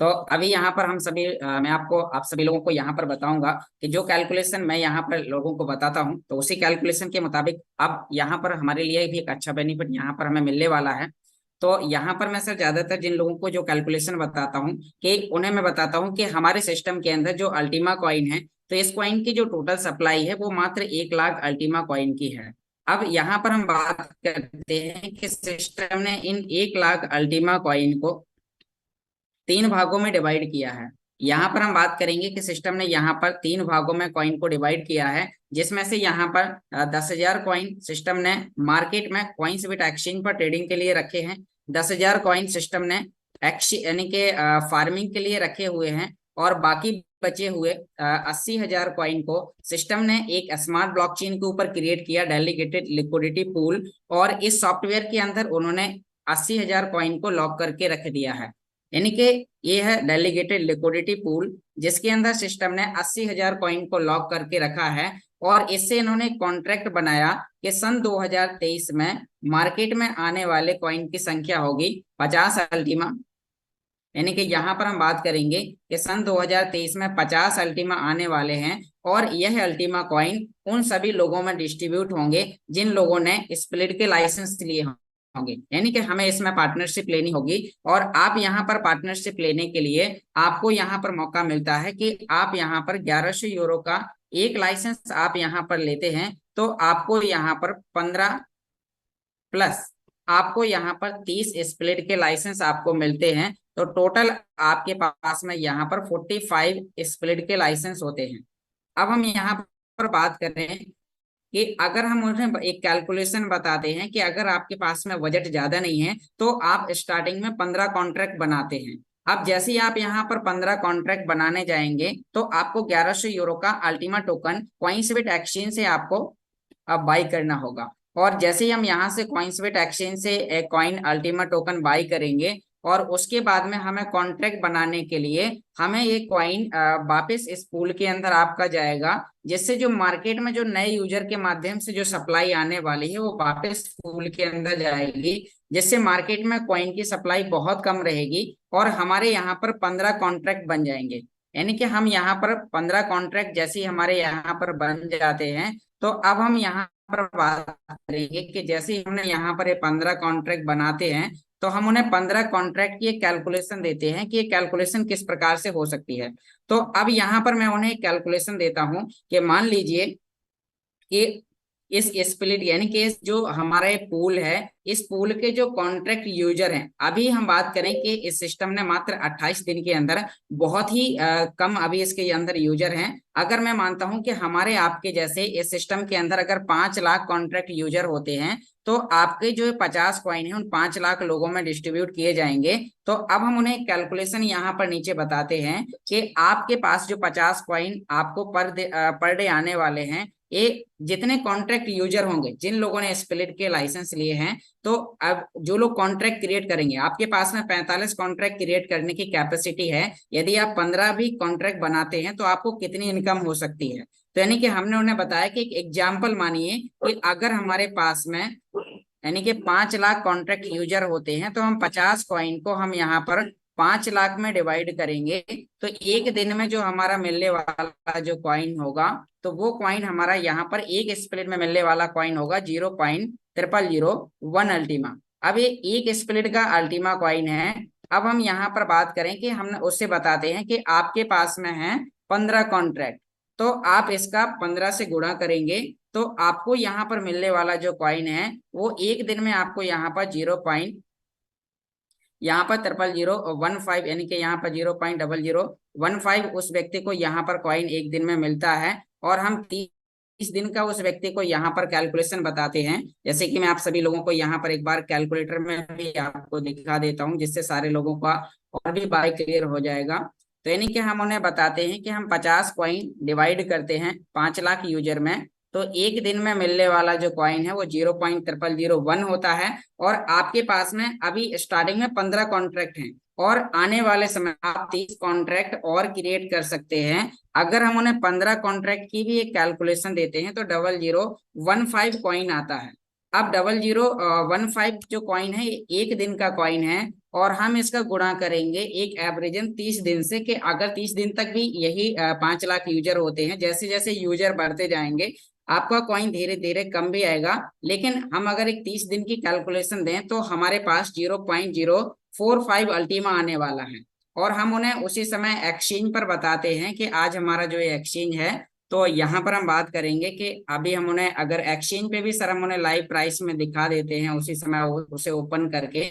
तो अभी यहाँ पर हम सभी मैं आपको आप सभी लोगों को यहाँ पर बताऊंगा कि जो कैलकुलेशन मैं यहाँ पर लोगों को बताता हूँ, तो उसी कैलकुलेशन के मुताबिक अब यहाँ पर हमारे लिए भी एक अच्छा बेनिफिट यहाँ पर हमें मिलने वाला है। तो यहाँ पर मैं सर ज्यादातर जिन लोगों को जो कैलकुलेशन बताता हूँ कि उन्हें मैं बताता हूँ कि हमारे सिस्टम के अंदर जो अल्टीमा कॉइन है, तो इस कॉइन की जो टोटल सप्लाई है वो मात्र 1 लाख अल्टीमा कॉइन की है। अब यहाँ पर हम बात करते हैं कि सिस्टम ने इन 1 लाख अल्टीमा कॉइन को 3 भागों में डिवाइड किया है। यहाँ पर हम बात करेंगे कि सिस्टम ने यहाँ पर 3 भागों में कॉइन को डिवाइड किया है, जिसमें से यहाँ पर 10,000 कॉइन सिस्टम ने मार्केट में कॉइन्स बिट एक्सचेंज पर ट्रेडिंग के लिए रखे हैं। 10,000 कॉइन सिस्टम ने यानी कि फार्मिंग के लिए रखे हुए हैं, और बाकी बचे हुए 80,000 कॉइन को सिस्टम ने एक स्मार्ट ब्लॉकचेन के ऊपर क्रिएट किया, डेलीगेटेड लिक्विडिटी पूल, और इस सॉफ्टवेयर के अंदर उन्होंने 80,000 कॉइन को लॉक करके रख दिया है। यानी कि ये है डेलीगेटेड लिक्विडिटी पूल, जिसके अंदर सिस्टम ने 80,000 कॉइन को लॉक करके रखा है। और इससे इन्होंने कॉन्ट्रैक्ट बनाया कि सन 2023 में मार्केट में आने वाले कॉइन की संख्या होगी 50 अल्टीमा। यानी कि यहाँ पर हम बात करेंगे कि सन 2023 में 50 अल्टीमा आने वाले हैं, और यह अल्टीमा कॉइन उन सभी लोगों में डिस्ट्रीब्यूट होंगे जिन लोगों ने स्प्लिट के लाइसेंस लिए होंगे। यानी कि हमें इसमें पार्टनरशिप लेनी होगी, और आप यहाँ पर पार्टनरशिप लेने के लिए आपको यहाँ पर मौका मिलता है कि आप यहाँ पर 1100 यूरो का एक लाइसेंस आप यहाँ पर लेते हैं, तो आपको यहाँ पर 15 प्लस आपको यहाँ पर 30 स्प्लिट के लाइसेंस आपको मिलते हैं। तो टोटल आपके पास में यहाँ पर 45 स्प्लिट के लाइसेंस होते हैं। अब हम यहाँ पर बात कर रहे हैं कि अगर हम उन्हें एक कैलकुलेशन बताते हैं कि अगर आपके पास में बजट ज्यादा नहीं है तो आप स्टार्टिंग में 15 कॉन्ट्रैक्ट बनाते हैं। अब जैसे ही आप यहाँ पर 15 कॉन्ट्रैक्ट बनाने जाएंगे तो आपको 1100 यूरो का अल्टीमा टोकन कॉइन्सबिट एक्सचेंज से आपको अब बाई करना होगा। और जैसे ही हम यहाँ से कॉइन्सबिट एक्सचेंज से एक कॉइन अल्टीमा टोकन बाई करेंगे, और उसके बाद में हमें कॉन्ट्रैक्ट बनाने के लिए हमें ये कॉइन वापस इस पूल के अंदर आपका जाएगा, जिससे जो मार्केट में जो नए यूजर के माध्यम से जो सप्लाई आने वाली है वो वापस पूल के अंदर जाएगी, जिससे मार्केट में कॉइन की सप्लाई बहुत कम रहेगी, और हमारे यहाँ पर 15 कॉन्ट्रैक्ट बन जाएंगे। यानी कि हम यहाँ पर 15 कॉन्ट्रैक्ट जैसे ही हमारे यहाँ पर बन जाते हैं, तो अब हम यहाँ पर बात करेंगे कि जैसे ही हमने यहाँ पर 15 कॉन्ट्रैक्ट बनाते हैं, तो हम उन्हें 15 कॉन्ट्रैक्ट की एक कैलकुलेशन देते हैं कि ये कैलकुलेशन किस प्रकार से हो सकती है। तो अब यहाँ पर मैं उन्हें एक कैलकुलेशन देता हूं कि मान लीजिए कि इस स्प्लिट यानी कि जो हमारा पूल है, इस पूल के जो कॉन्ट्रैक्ट यूजर हैं, अभी हम बात करें कि इस सिस्टम ने मात्र 28 दिन के अंदर बहुत ही कम अभी इसके अंदर यूजर हैं। अगर मैं मानता हूं कि हमारे आपके जैसे इस सिस्टम के अंदर अगर 5 लाख कॉन्ट्रैक्ट यूजर होते हैं, तो आपके जो 50 कॉइन है उन 5 लाख लोगों में डिस्ट्रीब्यूट किए जाएंगे। तो अब हम उन्हें कैलकुलेशन यहाँ पर नीचे बताते हैं कि आपके पास जो 50 कॉइन आपको पर डे आने वाले हैं, ये जितने कॉन्ट्रैक्ट यूजर होंगे, जिन लोगों ने स्प्लिट के लाइसेंस लिए हैं, तो अब जो लोग कॉन्ट्रैक्ट क्रिएट करेंगे, आपके पास में 45 कॉन्ट्रैक्ट क्रिएट करने की कैपेसिटी है। यदि आप 15 भी कॉन्ट्रैक्ट बनाते हैं तो आपको कितनी इनकम हो सकती है। तो यानी कि हमने उन्हें बताया कि एक एग्जाम्पल मानिए कि अगर हमारे पास में यानी कि 5 लाख कॉन्ट्रैक्ट यूजर होते हैं, तो हम 50 कॉइन को हम यहाँ पर 5 लाख में डिवाइड करेंगे, तो एक दिन में जो हमारा मिलने वाला जो कॉइन होगा, तो वो कॉइन हमारा यहाँ पर एक स्प्लिट में मिलने वाला कॉइन होगा 0.0001 अल्टीमा। अब ये एक स्प्लिट का अल्टीमा कॉइन है। अब हम यहाँ पर बात करें कि हम उससे बताते हैं कि आपके पास में है 15 कॉन्ट्रैक्ट, तो आप इसका 15 से गुणा करेंगे, तो आपको यहाँ पर मिलने वाला जो कॉइन है वो एक दिन में आपको यहाँ पर यहाँ पर 0015 यानी कि यहाँ पर 0.0015 उस व्यक्ति को यहाँ पर कॉइन एक दिन में मिलता है। और हम 30 दिन का उस व्यक्ति को यहाँ पर कैलकुलेशन बताते हैं, जैसे कि मैं आप सभी लोगों को यहाँ पर एक बार कैलकुलेटर में भी आपको दिखा देता हूँ, जिससे सारे लोगों का और भी बाय क्लियर हो जाएगा। तो यानी कि हम उन्हें बताते हैं कि हम 50 कॉइन डिवाइड करते हैं 5 लाख यूजर में, तो एक दिन में मिलने वाला जो कॉइन है वो 0.0001 होता है। और आपके पास में अभी स्टार्टिंग में 15 कॉन्ट्रैक्ट हैं, और आने वाले समय आप 30 कॉन्ट्रैक्ट और क्रिएट कर सकते हैं। अगर हम उन्हें 15 कॉन्ट्रैक्ट की भी एक कैलकुलेशन देते हैं तो 0015 कॉइन आता है। अब 0015 जो कॉइन है ये एक दिन का कॉइन है, और हम इसका गुणा करेंगे एक एवरेजन 30 दिन से, कि अगर 30 दिन तक भी यही 5 लाख यूजर होते हैं, जैसे जैसे यूजर बढ़ते जाएंगे आपका कॉइन धीरे धीरे कम भी आएगा। लेकिन हम अगर एक 30 दिन की कैलकुलेशन दें तो हमारे पास 0.045 अल्टीमा आने वाला है। और हम उन्हें उसी समय एक्सचेंज पर बताते हैं कि आज हमारा जो एक्सचेंज है, तो यहाँ पर हम बात करेंगे कि अभी हम उन्हें अगर एक्सचेंज पे भी सर हम उन्हें लाइव प्राइस में दिखा देते हैं उसी समय उसे ओपन करके।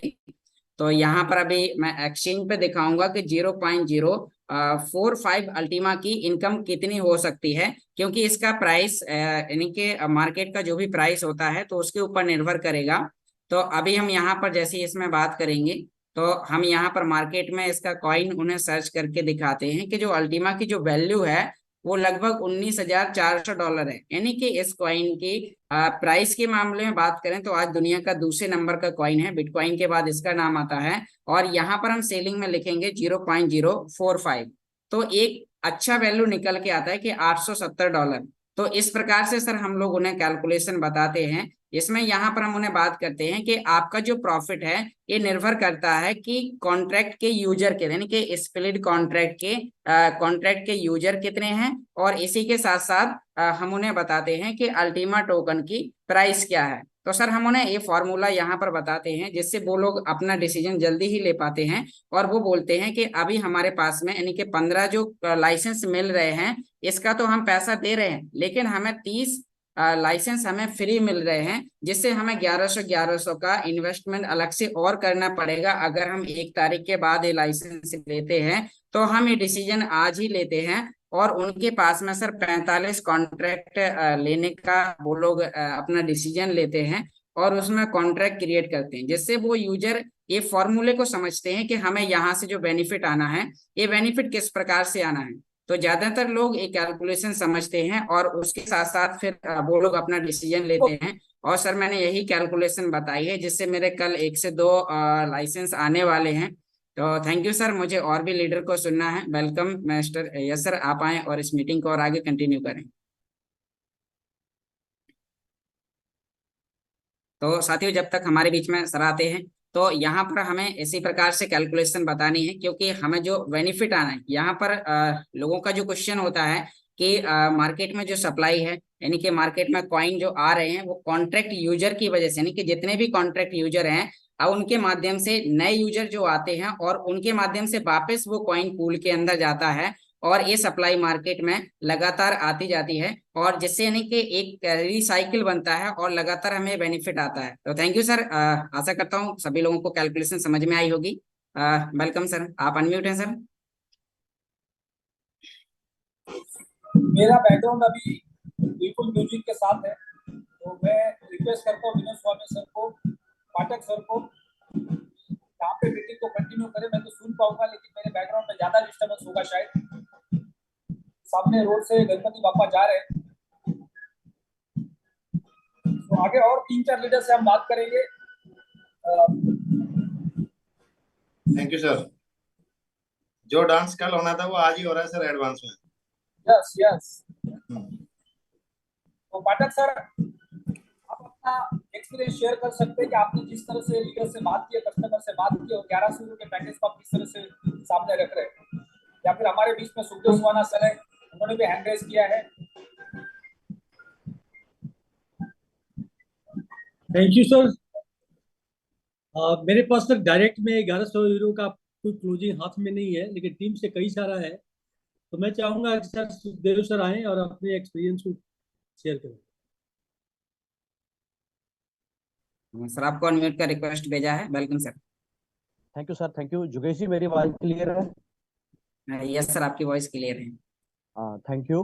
तो यहाँ पर अभी मैं एक्सचेंज पे दिखाऊंगा कि 0.045 अल्टीमा की इनकम कितनी हो सकती है, क्योंकि इसका प्राइस यानी कि मार्केट का जो भी प्राइस होता है तो उसके ऊपर निर्भर करेगा। तो अभी हम यहाँ पर जैसे इसमें बात करेंगे, तो हम यहाँ पर मार्केट में इसका कॉइन उन्हें सर्च करके दिखाते हैं कि जो अल्टीमा की जो वैल्यू है वो लगभग $19,400 है। यानी कि इस कॉइन की प्राइस के मामले में बात करें तो आज दुनिया का दूसरे नंबर का कॉइन है, बिटकॉइन के बाद इसका नाम आता है। और यहाँ पर हम सेलिंग में लिखेंगे 0.045, तो एक अच्छा वैल्यू निकल के आता है कि $870। तो इस प्रकार से सर हम लोग उन्हें कैलकुलेशन बताते हैं। इसमें यहाँ पर हम उन्हें बात करते हैं कि आपका जो प्रॉफिट है ये निर्भर करता है कि कॉन्ट्रैक्ट के यूजर के, यानी कि स्प्लिट कॉन्ट्रैक्ट के यूजर कितने हैं, और इसी के साथ साथ हम उन्हें बताते हैं कि अल्टीमा टोकन की प्राइस क्या है। तो सर हम उन्हें ये फॉर्मूला यहाँ पर बताते हैं जिससे वो लोग अपना डिसीजन जल्दी ही ले पाते हैं। और वो बोलते हैं कि अभी हमारे पास में यानी कि 15 जो लाइसेंस मिल रहे हैं इसका तो हम पैसा दे रहे हैं, लेकिन हमें 30 लाइसेंस हमें फ्री मिल रहे हैं, जिससे हमें 1100 का इन्वेस्टमेंट अलग से और करना पड़ेगा। अगर हम 1 तारीख के बाद ये लाइसेंस लेते हैं तो हम ये डिसीजन आज ही लेते हैं। और उनके पास में सर 45 कॉन्ट्रैक्ट लेने का वो लोग अपना डिसीजन लेते हैं, और उसमें कॉन्ट्रैक्ट क्रिएट करते हैं, जिससे वो यूजर ये फॉर्मूले को समझते हैं कि हमें यहाँ से जो बेनिफिट आना है ये बेनिफिट किस प्रकार से आना है। तो ज्यादातर लोग एक कैलकुलेशन समझते हैं और उसके साथ साथ फिर वो लोग अपना डिसीजन लेते हैं। और सर मैंने यही कैलकुलेशन बताई है जिससे मेरे कल 1 से 2 लाइसेंस आने वाले हैं। तो थैंक यू सर, मुझे और भी लीडर को सुनना है। वेलकम मिस्टर, यस सर, आप आए और इस मीटिंग को और आगे कंटिन्यू करें। तो साथियों जब तक हमारे बीच में सर आते हैं तो यहाँ पर हमें इसी प्रकार से कैलकुलेशन बतानी है, क्योंकि हमें जो बेनिफिट आना है यहाँ पर लोगों का जो क्वेश्चन होता है कि मार्केट में जो सप्लाई है, यानी कि मार्केट में कॉइन जो आ रहे हैं वो कॉन्ट्रैक्ट यूजर की वजह से, यानी कि जितने भी कॉन्ट्रैक्ट यूजर हैं अब उनके माध्यम से नए यूजर जो आते हैं और उनके माध्यम से वापस वो कॉइन पूल के अंदर जाता है, और ये सप्लाई मार्केट में लगातार आती जाती है, और जिससे यानी कि एक रिसाइकिल बनता है और लगातार हमें बेनिफिट आता है। तो थैंक यू सर, आशा करता हूँ सभी लोगों को कैलकुलेशन समझ में आई होगी। वेलकम सर, आप अनम्यूट हैं सर। मेरा बैकग्राउंड अभी बिल्कुल म्यूजिक के साथ है, तो मैं रिक्वेस्ट करता हूँ विनोद स्वामी सर को, पाठक सर को, यहाँ पे मीटिंग को कंटिन्यू करें। मैं तो सुन पाऊंगा लेकिन मेरे बैकग्राउंड में ज्यादा डिस्टर्बेंस होगा शायद। सामने रोड से गणपति बापा जा रहे हैं। तो आगे और 3-4 लीडर से हम बात करेंगे। Thank you sir. जो डांस कल होना था वो आज ही हो रहा है सर, एडवांस में। Yes yes. तो पाठक सर, आप अपना एक्सपीरियंस शेयर कर सकते हैं कि आपने जिस तरह से लीडर से बात की, कस्टमर से बात की, और 1100 के पैकेज को आप किस तरह से सामने रख रहे हैं, या फिर हमारे बीच में सुखदेव सुहाना सर है, उन्होंने भी हैंड रेज किया है। Thank you sir. मेरे पास तक डायरेक्ट में 1100 यूरो का कोई क्लोजिंग हाथ में नहीं है, लेकिन टीम से कई सारा है। तो मैं चाहूंगा कि सर सुखदेव सर आए और अपने एक्सपीरियंस को शेयर करें। सर आपको अनम्यूट का रिक्वेस्ट भेजा है, welcome sir. Thank you sir, thank you. जुगेश जी, मेरी आवाज क्लियर है? यस सर, आपकी वॉइस क्लियर है। Thank you.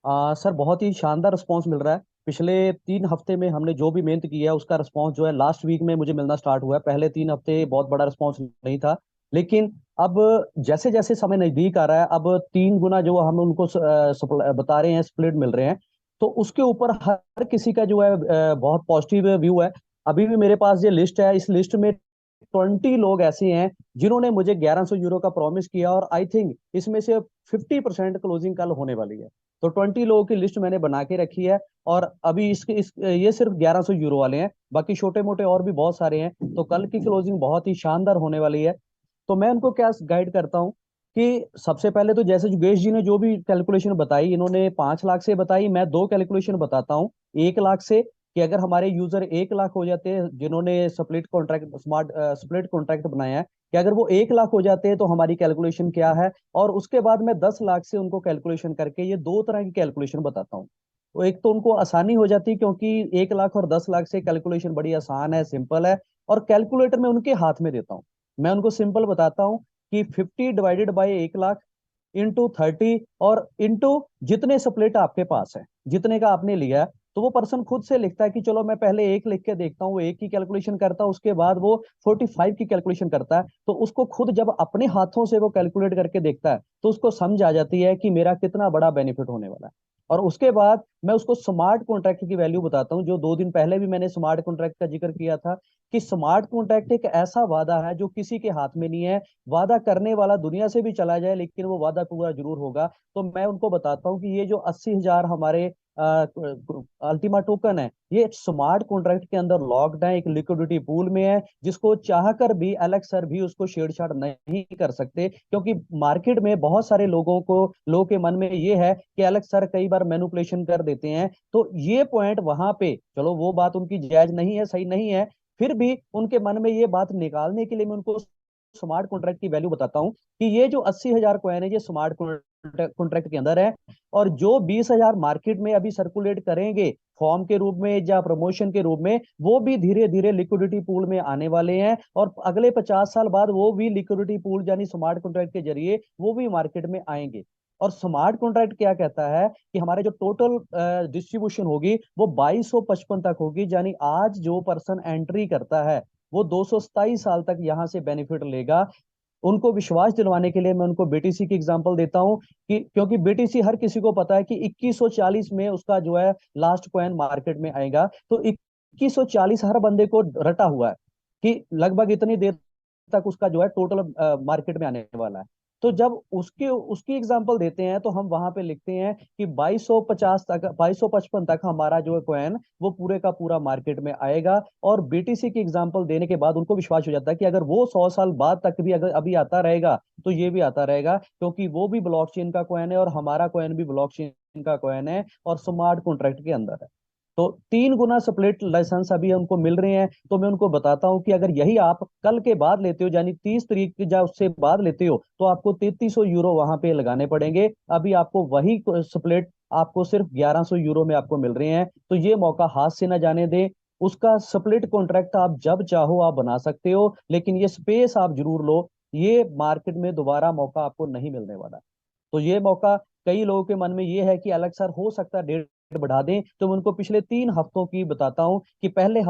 सर, बहुत ही शानदार रिस्पांस मिल रहा है। पिछले 3 हफ्ते में हमने जो भी मेहनत की है उसका रिस्पांस जो है लास्ट वीक में मुझे मिलना स्टार्ट हुआ है। पहले 3 हफ्ते बहुत बड़ा रिस्पांस नहीं था, लेकिन अब जैसे जैसे समय नजदीक आ रहा है, अब 3 गुना जो हम उनको बता रहे हैं, स्प्लिट मिल रहे हैं। तो उसके ऊपर हर किसी का जो है बहुत पॉजिटिव व्यू है। अभी भी मेरे पास ये लिस्ट है, इस लिस्ट में 20 लोग ऐसे हैं जिन्होंने मुझे 1100 यूरो का प्रॉमिस किया, और आई थिंक इसमें से 50% क्लोजिंग कल होने वाली है। तो 20 लोगों की लिस्ट मैंने बना के रखी है, और अभी ये सिर्फ 1100 यूरो वाले हैं, बाकी छोटे मोटे और भी बहुत सारे हैं। तो कल की क्लोजिंग बहुत ही शानदार होने वाली है। तो मैं उनको क्या गाइड करता हूँ कि सबसे पहले तो जैसे योगेश जी ने जो भी कैलकुलेशन बताई, इन्होंने 5 लाख से बताई, मैं 2 कैलकुलेशन बताता हूँ 1 लाख से। कि अगर हमारे यूजर 1 लाख हो जाते हैं, जिन्होंने स्प्लिट कॉन्ट्रैक्ट बनाया है, कि अगर वो 1 लाख हो जाते हैं तो हमारी कैलकुलेशन क्या है। और उसके बाद मैं 10 लाख से उनको कैलकुलेशन करके ये 2 तरह की कैलकुलेशन बताता हूँ। तो एक तो उनको आसानी हो जाती है, क्योंकि 1 लाख और 10 लाख से कैलकुलेशन बड़ी आसान है, सिंपल है। और कैलकुलेटर मैं उनके हाथ में देता हूँ। मैं उनको सिंपल बताता हूँ कि 50 डिवाइडेड बाई 1 लाख इंटू 30, और इंटू जितने स्प्लिट आपके पास है, जितने का आपने लिया है। तो वो पर्सन खुद से लिखता है कि चलो मैं पहले 1 लिख के देखता हूँ, वो 1 की कैलकुलेशन करता है, उसके बाद वो 45 की कैलकुलेशन करता है। तो उसको खुद जब अपने हाथों से वो कैलकुलेट करके देखता है, तो उसको समझ आ जाती है कि मेरा कितना बड़ा बेनिफिट होने वाला है। और उसके बाद मैं उसको स्मार्ट कॉन्ट्रैक्ट की वैल्यू बताता हूँ, जो 2 दिन पहले भी मैंने स्मार्ट कॉन्ट्रैक्ट का जिक्र किया था। कि स्मार्ट कॉन्ट्रैक्ट एक ऐसा वादा है जो किसी के हाथ में नहीं है। वादा करने वाला दुनिया से भी चला जाए, लेकिन वो वादा पूरा जरूर होगा। तो मैं उनको बताता हूँ कि ये जो 80,000 हमारे अल्टीमा टोकन है, ये स्मार्ट कॉन्ट्रैक्ट के अंदर लॉक्ड है, एक लिक्विडिटी पूल में है, जिसको चाहकर भी एलेक्स सर भी उसको छेड़छाड़ नहीं कर सकते। क्योंकि मार्केट में बहुत सारे लोगों के मन में ये है कि एलेक्स सर कई बार मैनिपुलेशन कर देते हैं। तो ये पॉइंट वहां पे, चलो वो बात उनकी जायज नहीं है, सही नहीं है, फिर भी उनके मन में ये बात निकालने के लिए मैं उनको स्मार्ट कॉन्ट्रैक्ट की वैल्यू बताता हूँ कि ये जो 80,000 कॉइन है, ये स्मार्ट कॉन्ट्रैक्ट के अंदर है। और जो 20,000 मार्केट में अभी सर्कुलेट करेंगे फॉर्म के रूप में या प्रमोशन के रूप में, वो भी धीरे धीरे लिक्विडिटी पूल में आने वाले हैं। और अगले 50 साल बाद वो भी लिक्विडिटी पूल यानी स्मार्ट कॉन्ट्रैक्ट के जरिए वो भी मार्केट में आएंगे। और स्मार्ट कॉन्ट्रैक्ट क्या कहता है कि हमारे जो टोटल डिस्ट्रीब्यूशन होगी वो 2255 तक होगी। यानी आज जो पर्सन एंट्री करता है वो 227 साल तक यहाँ से बेनिफिट लेगा। उनको विश्वास दिलवाने के लिए मैं उनको बीटीसी की एग्जांपल देता हूं, कि क्योंकि बीटीसी हर किसी को पता है कि 2140 में उसका जो है लास्ट कॉइन मार्केट में आएगा। तो 2140 हर बंदे को रटा हुआ है कि लगभग इतनी देर तक उसका जो है टोटल मार्केट में आने वाला है। तो जब उसके उसकी एग्जांपल देते हैं, तो हम वहां पे लिखते हैं कि 2250 तक, 2255 तक हमारा जो है कॉइन वो पूरे का पूरा मार्केट में आएगा। और बीटीसी की एग्जांपल देने के बाद उनको विश्वास हो जाता है कि अगर वो 100 साल बाद तक भी अगर अभी आता रहेगा, तो ये भी आता रहेगा, क्योंकि वो भी ब्लॉकचेन का कॉइन है और हमारा कॉइन भी ब्लॉकचेन का कॉइन है और स्मार्ट कॉन्ट्रैक्ट के अंदर है। तो 3 गुना स्प्लिट लाइसेंस अभी उनको मिल रहे हैं। तो मैं उनको बताता हूं कि अगर यही आप कल के बाद लेते हो, यानी 30 तारीख या उससे बाद लेते हो, तो आपको 3300 यूरो वहां पे लगाने पड़ेंगे। अभी आपको वही स्प्लिट आपको सिर्फ 1100 यूरो में आपको मिल रहे हैं। तो ये मौका हाथ से ना जाने दें। उसका स्प्लिट कॉन्ट्रैक्ट आप जब चाहो आप बना सकते हो, लेकिन ये स्पेस आप जरूर लो। ये मार्केट में दोबारा मौका आपको नहीं मिलने वाला। तो ये मौका, कई लोगों के मन में ये है कि अलग सर हो सकता है डेट बढ़ा दें, तो मैं उनको पिछले 3 हफ्तों की बताता हूं कि पहले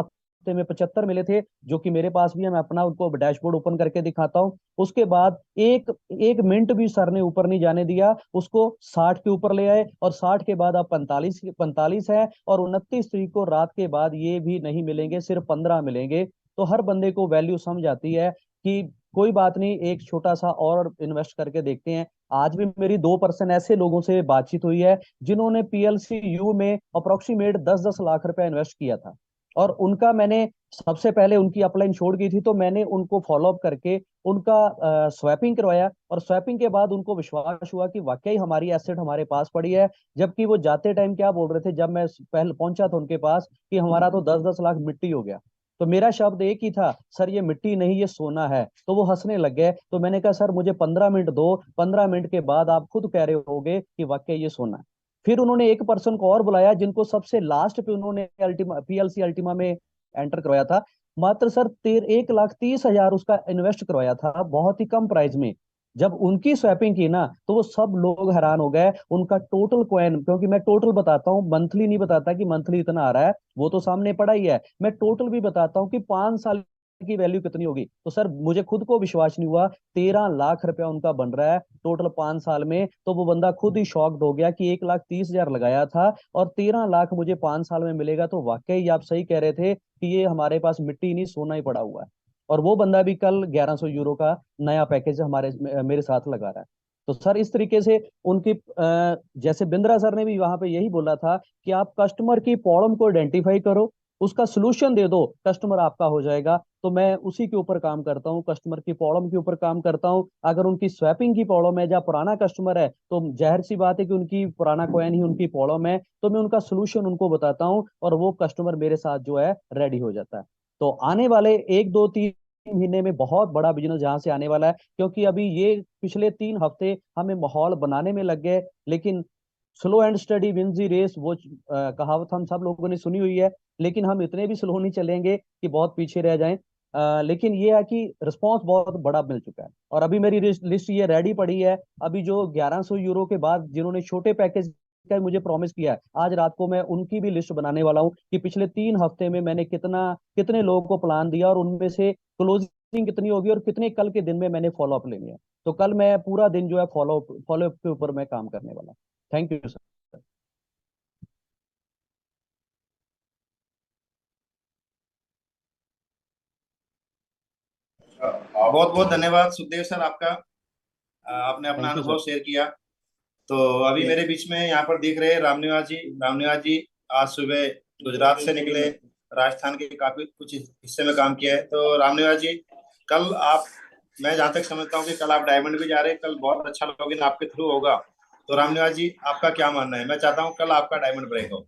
हफ्ते में 75 मिले थे, जो कि मेरे पास भी है, मैं अपना उनको डैशबोर्ड ओपन करके दिखाता हूँ। उसके बाद एक एक मिनट भी सर ने ऊपर नहीं जाने दिया, उसको 60 के ऊपर ले आए, और 60 के बाद अब 45 है, और 29 तारीख को रात के बाद ये भी नहीं मिलेंगे, सिर्फ 15 मिलेंगे। तो हर बंदे को वैल्यू समझ आती है कि कोई बात नहीं, एक छोटा सा और इन्वेस्ट करके देखते हैं। आज भी मेरी 2% ऐसे लोगों से बातचीत हुई है जिन्होंने पीएलसी यू में अप्रोक्सीमेट 10-10 लाख रुपया इन्वेस्ट किया था, और उनका मैंने सबसे पहले उनकी अपलाइन छोड़ गई थी, तो मैंने उनको फॉलोअप करके उनका स्वैपिंग करवाया, और स्वैपिंग के बाद उनको विश्वास हुआ कि वाकई हमारी एसेट हमारे पास पड़ी है। जबकि वो जाते टाइम क्या बोल रहे थे, जब मैं पहले पहुंचा था उनके पास, कि हमारा तो 10-10 लाख मिट्टी हो गया। तो मेरा शब्द एक ही था, सर ये मिट्टी नहीं, ये सोना है। तो वो हंसने लग गए। तो मैंने कहा सर मुझे 15 मिनट दो, 15 मिनट के बाद आप खुद कह रहे होगे कि वाकई ये सोना है। फिर उन्होंने एक पर्सन को और बुलाया, जिनको सबसे लास्ट पे उन्होंने अल्टीमा पीएलसी अल्टीमा में एंटर करवाया था। मात्र सर 1,30,000 उसका इन्वेस्ट करवाया था, बहुत ही कम प्राइस में। जब उनकी स्वैपिंग की ना, तो वो सब लोग हैरान हो गए। उनका टोटल कॉइन, क्योंकि मैं टोटल बताता हूँ, मंथली नहीं बताता कि मंथली इतना आ रहा है, वो तो सामने पड़ा ही है, मैं टोटल भी बताता हूँ कि 5 साल की वैल्यू कितनी होगी। तो सर मुझे खुद को विश्वास नहीं हुआ, 13 लाख रुपया उनका बन रहा है टोटल 5 साल में। तो वो बंदा खुद ही शॉक्ड हो गया कि 1,30,000 लगाया था और 13 लाख मुझे 5 साल में मिलेगा। तो वाकई आप सही कह रहे थे कि ये हमारे पास मिट्टी नहीं, सोना ही पड़ा हुआ है। और वो बंदा भी कल 1100 यूरो का नया पैकेज हमारे मेरे साथ लगा रहा है। तो सर इस तरीके से उनकी जैसे बिंद्रा सर ने भी वहां पे यही बोला था कि आप कस्टमर की प्रॉब्लम को आइडेंटिफाई करो, उसका सोल्यूशन दे दो, कस्टमर आपका हो जाएगा। तो मैं उसी के ऊपर काम करता हूँ, कस्टमर की प्रॉब्लम के ऊपर काम करता हूँ। अगर उनकी स्वैपिंग की प्रॉब्लम है, या पुराना कस्टमर है, तो जाहिर सी बात है कि उनकी पुराना कॉइन ही उनकी प्रॉब्लम है, तो मैं उनका सोल्यूशन उनको बताता हूँ, और वो कस्टमर मेरे साथ जो है रेडी हो जाता है। तो आने वाले 1-2-3 महीने में बहुत बड़ा बिजनेस जहां से आने वाला है, क्योंकि अभी ये पिछले 3 हफ्ते हमें माहौल बनाने में लग गए। लेकिन slow and steady wins the race, वो कहावत हम सब लोगों ने सुनी हुई है। लेकिन हम इतने भी स्लो नहीं चलेंगे कि बहुत पीछे रह जाएं। लेकिन ये है कि रिस्पॉन्स बहुत बड़ा मिल चुका है, और अभी मेरी लिस्ट ये रेडी पड़ी है। अभी जो 1100 यूरो के बाद जिन्होंने छोटे पैकेज का मुझे प्रॉमिस किया है, आज रात को मैं उनकी भी लिस्ट बनाने वाला हूँ कि पिछले 3 हफ्ते में मैंने कितने लोगों को प्लान दिया, और उनमें से क्लोजिंग कितनी होगी, और कितने कल के दिन में मैंने फॉलो अप लेनी है। तो कल मैं पूरा दिन जो है फॉलो अप के ऊपर मैं काम करने वाला हूँ। Thank you sir. बहुत बहुत धन्यवाद सुखदेव सर आपका। आपने अपना थैंक यू अनुभव सर। शेयर किया। तो अभी मेरे बीच में यहाँ पर दिख रहे हैं रामनिवास जी। रामनिवास जी आज सुबह गुजरात से निकले, राजस्थान के काफी कुछ हिस्से में काम किया है। तो रामनिवास जी, कल आप, मैं जहाँ तक समझता हूँ कि कल आप डायमंड भी जा रहे हैं, कल बहुत अच्छा लॉगिन आपके थ्रू होगा। तो रामनिवास जी, आपका क्या मानना है? मैं चाहता हूँ कल आपका डायमंड ब्रेक हो।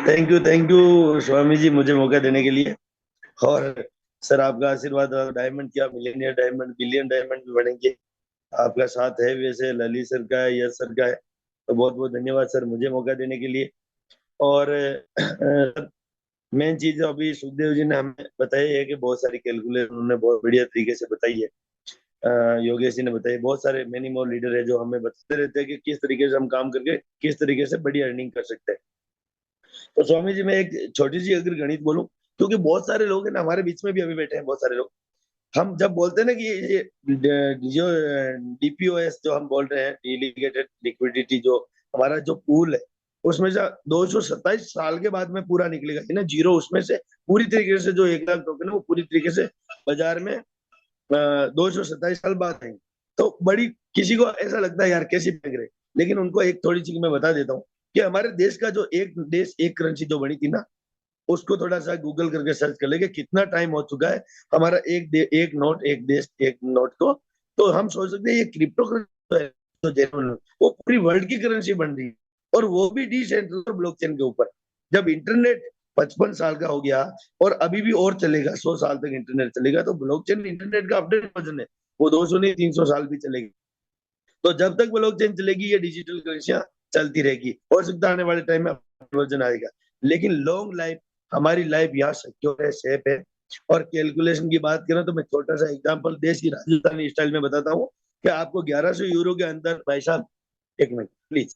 थैंक यू स्वामी जी, मुझे मौका देने के लिए। और सर आपका आशीर्वाद और डायमंड क्या, मिलियनियर डायमंड, बिलियन डायमंड भी बनेंगे। आपका साथ है, वैसे ललित सर का है, यश सर का है। तो बहुत बहुत धन्यवाद सर मुझे मौका देने के लिए। और मेन चीज अभी सुखदेव जी ने हमें बताई है कि बहुत सारी कैलकुलेशन उन्होंने बहुत बढ़िया तरीके से बताई है। योगेश जी ने बताई, बहुत सारे मेनी मोर लीडर है जो हमें बताते रहते हैं कि किस तरीके से हम काम करके किस तरीके से बड़ी अर्निंग कर सकते हैं। तो स्वामी जी मैं एक छोटी सी अगर गणित बोलूं, क्योंकि बहुत सारे लोग हैं ना हमारे बीच में भी अभी बैठे हैं बहुत सारे लोग। हम जब बोलते हैं ना कि ये जो डीपीओएस जो हम बोल रहे हैं, डेलीगेटेड लिक्विडिटी, जो हमारा जो पूल है, उसमें से 227 साल के बाद में पूरा निकलेगा ना जीरो, उसमें से पूरी तरीके से जो 1 लाख टोकन है वो पूरी तरीके से बाजार में 227 साल बाद आएंगे। तो बड़ी किसी को ऐसा लगता है यार कैसी फेंक रहे, लेकिन उनको एक थोड़ी चीज मैं बता देता हूँ कि हमारे देश का जो एक देश एक करेंसी जो बनी थी ना, उसको थोड़ा सा गूगल करके सर्च कर लेंगे कितना टाइम हो चुका है हमारा एक नोट, एक देश एक नोट को। तो हम सोच सकते हैं ये क्रिप्टो करेंसी है तो genuine है, वो पूरी वर्ल्ड की करेंसी बन रही है, और वो भी डिसेंट्रलाइज्ड ब्लॉकचेन के ऊपर। जब इंटरनेट 55 साल का हो गया और अभी भी और चलेगा, 100 साल तक इंटरनेट चलेगा, तो ब्लॉकचेन इंटरनेट का अपडेट वर्जन है, वो 200 नहीं 300 साल भी चलेगी। तो जब तक ब्लॉकचेन चलेगी ये डिजिटल करेंसियां चलती रहेगी। हो सकता है आने वाले टाइम में वर्जन आएगा, लेकिन लॉन्ग लाइफ हमारी लाइफ यहाँ सिक्योर है, सेफ है। और कैलकुलेशन की बात करें तो मैं छोटा सा एग्जांपल देश की राजस्थानी स्टाइल में बताता हूँ कि आपको 1100 यूरो के अंदर, भाई साहब एक मिनट प्लीज,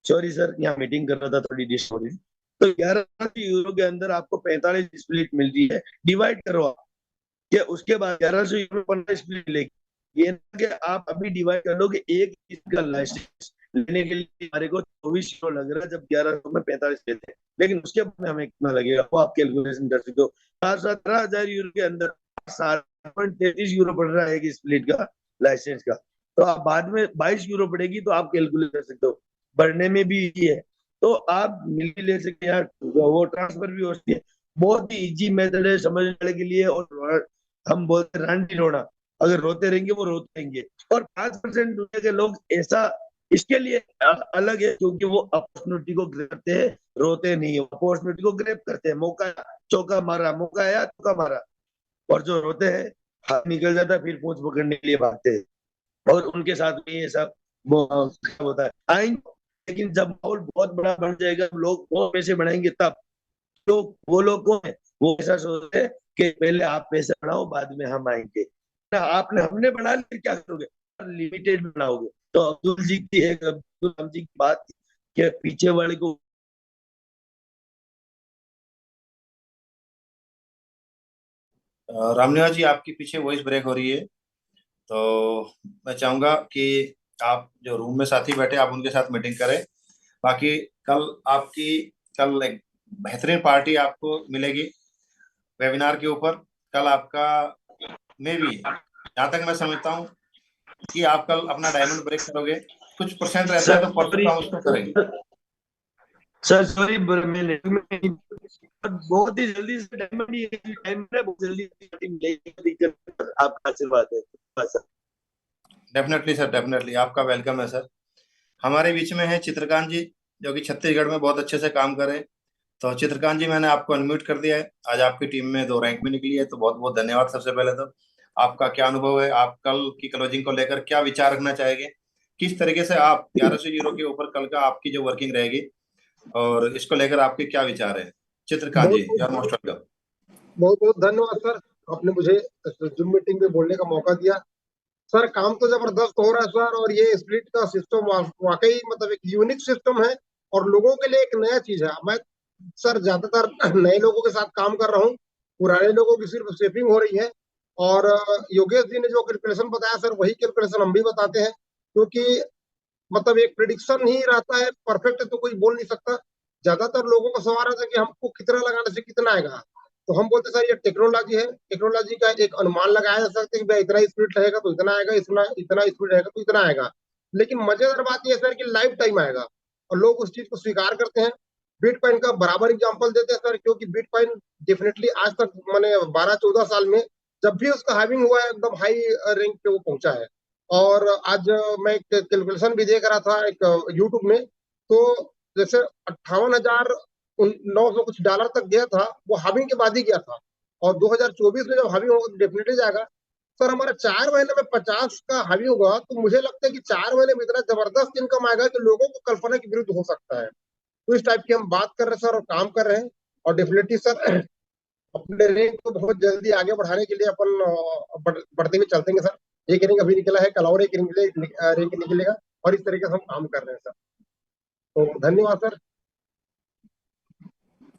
सॉरी सर यहाँ मीटिंग कर रहा था, थोड़ी डिस्टर्ब हो रही। तो 1100 यूरो के अंदर आपको 45 स्प्लिट मिल रही है, डिवाइड करो आप, कि उसके बाद 1100 यूरो 15 स्प्लिट मिलेगी। ये ना कि आप अभी डिवाइड कर लो कि एक चीज का लाइसेंस लेने के लिए हमारे को 24 यूरो लग रहा है, जब 1100 में 45 लेते हैं, लेकिन उसके बाद में हमें कितना लगेगा वो आप कैलकुलेशन कर सकते हो। 17,000 यूरो के अंदर 7.33 यूरो पड़ रहा है एक स्प्लिट का लाइसेंस का, तो आप बाद में 22 यूरो पड़ेगी, तो आप कैलकुलेट कर सकते हो। बढ़ने में भी इजी है, तो आप मिल भी ले सकते हैं यार, वो ट्रांसफर भी हो सकती है। बहुत ही इजी मेथड है समझने वाले के लिए। और हम बोलते हैं रांडी रोना, अगर रोते रहेंगे वो रोते रहेंगे। और 5% दुनिया के लोग ऐसा इसके लिए अलग है, क्योंकि वो अपॉर्चुनिटी को ग्रैब करते हैं, रोते नहीं है, अपॉर्चुनिटी को ग्रैब करते हैं। मौका चौका मारा, मौका आया चौका मारा। और जो रोते हैं हाथ निकल जाता है, फिर पूंछ पकड़ने के लिए भागते हैं, और उनके साथ में ये सब वो होता है। आएंगे, लेकिन जब माहौल बहुत बड़ा बन जाएगा, लोग बहुत पैसे बढ़ाएंगे, तब तो वो लोग कौन है, वो ऐसा सोचते हैं कि पहले आप पैसे बढ़ाओ, बाद में हम आएंगे ना। आपने हमने बढ़ा लिया, क्या करोगे, लिमिटेड बनाओगे। तो अब्दुल कलाम जी की बात थी कि पीछे वाले को रामनिवास जी, आपके पीछे वॉइस ब्रेक हो रही है, तो मैं चाहूंगा कि आप जो रूम में साथी बैठे आप उनके साथ मीटिंग करें। बाकी कल एक बेहतरीन पार्टी आपको मिलेगी वेबिनार के ऊपर। कल आपका में भी जहाँ तक मैं समझता हूँ कि आप कल अपना डायमंड ब्रेक करोगे। कुछ परसेंट रहता है तो परसों हम उसको करेंगे। सर सॉरी, बहुत ही जल्दी से डायमंड है, बहुत जल्दी मिलेगी, आपका आशीर्वाद है बस। डेफिनेटली सर, डेफिनेटली आपका वेलकम है सर। हमारे बीच में है चित्रकांत जी, जो कि छत्तीसगढ़ में बहुत अच्छे से काम कर रहे हैं। तो चित्रकांत जी, मैंने आपको अनम्यूट कर दिया है। आज आपकी टीम में 2 रैंक में निकली है, तो बहुत बहुत धन्यवाद। सबसे पहले तो आपका क्या अनुभव है, आप कल की क्लोजिंग को लेकर क्या विचार रखना चाहेंगे, किस तरीके से आप 1100 यूरो के ऊपर कल का आपकी जो वर्किंग रहेगी, और इसको लेकर आपके क्या विचार है? चित्रकांत जी, बहुत यू आर मोस्ट वेलकम। बहुत बहुत धन्यवाद सर, आपने मुझे जूम मीटिंग में बोलने का मौका दिया। सर काम तो जबरदस्त हो रहा है सर, और ये स्प्लिट का सिस्टम वाकई मतलब एक यूनिक सिस्टम है, और लोगों के लिए एक नया चीज है। मैं सर ज्यादातर नए लोगों के साथ काम कर रहा हूँ, पुराने लोगों की सिर्फ शेपिंग हो रही है। और योगेश जी ने जो कैलकुलेशन बताया सर, वही कैलकुलेशन हम भी बताते हैं, क्योंकि मतलब एक प्रिडिक्शन ही रहता है, परफेक्ट तो कोई बोल नहीं सकता। ज्यादातर लोगों का सवाल आता है कि हमको कितना लगाने से कितना आएगा, तो हम बोलते सर ये टेक्नोलॉजी है, टेक्नोलॉजी का एक अनुमान लगाया जा सकता है कि भाई इतना स्पीड रहेगा तो इतना आएगा, इतना इतना स्पीड रहेगा तो इतना आएगा। लेकिन मजेदार बात यह सर कि लाइफ टाइम आएगा, और लोग उस चीज को स्वीकार करते हैं। बिटकॉइन का बराबर एग्जाम्पल देते हैं सर, क्योंकि बिटकॉइन डेफिनेटली आज तक मैंने 12-14 साल में जब भी उसका हाइविंग हुआ है, एकदम हाई रैंक पे वो पहुंचा है। और आज मैं एक कैलकुलेशन भी देख रहा था एक यूट्यूब में, तो जैसे 58,900 कुछ डॉलर तक गया था, वो हाविंग के बाद ही गया था। और 2024 में जब हाविंग होगा तो डेफिनेटली जाएगा। सर हमारा 4 महीने में 50 का हावी होगा, तो मुझे लगता है कि 4 महीने में इतना जबरदस्त इनकम आएगा कि लोगों को कल्पना के विरुद्ध हो सकता है। तो इस टाइप की हम बात कर रहे हैं सर, और काम कर रहे हैं। और डेफिनेटली सर अपने रैंक को बहुत जल्दी आगे बढ़ाने के लिए अपन बढ़ते हुए चलते हैं सर। एक रैंक अभी निकला है, कल और एक रैंक निकलेगा, और इस तरीके से हम काम कर रहे हैं सर। तो धन्यवाद सर।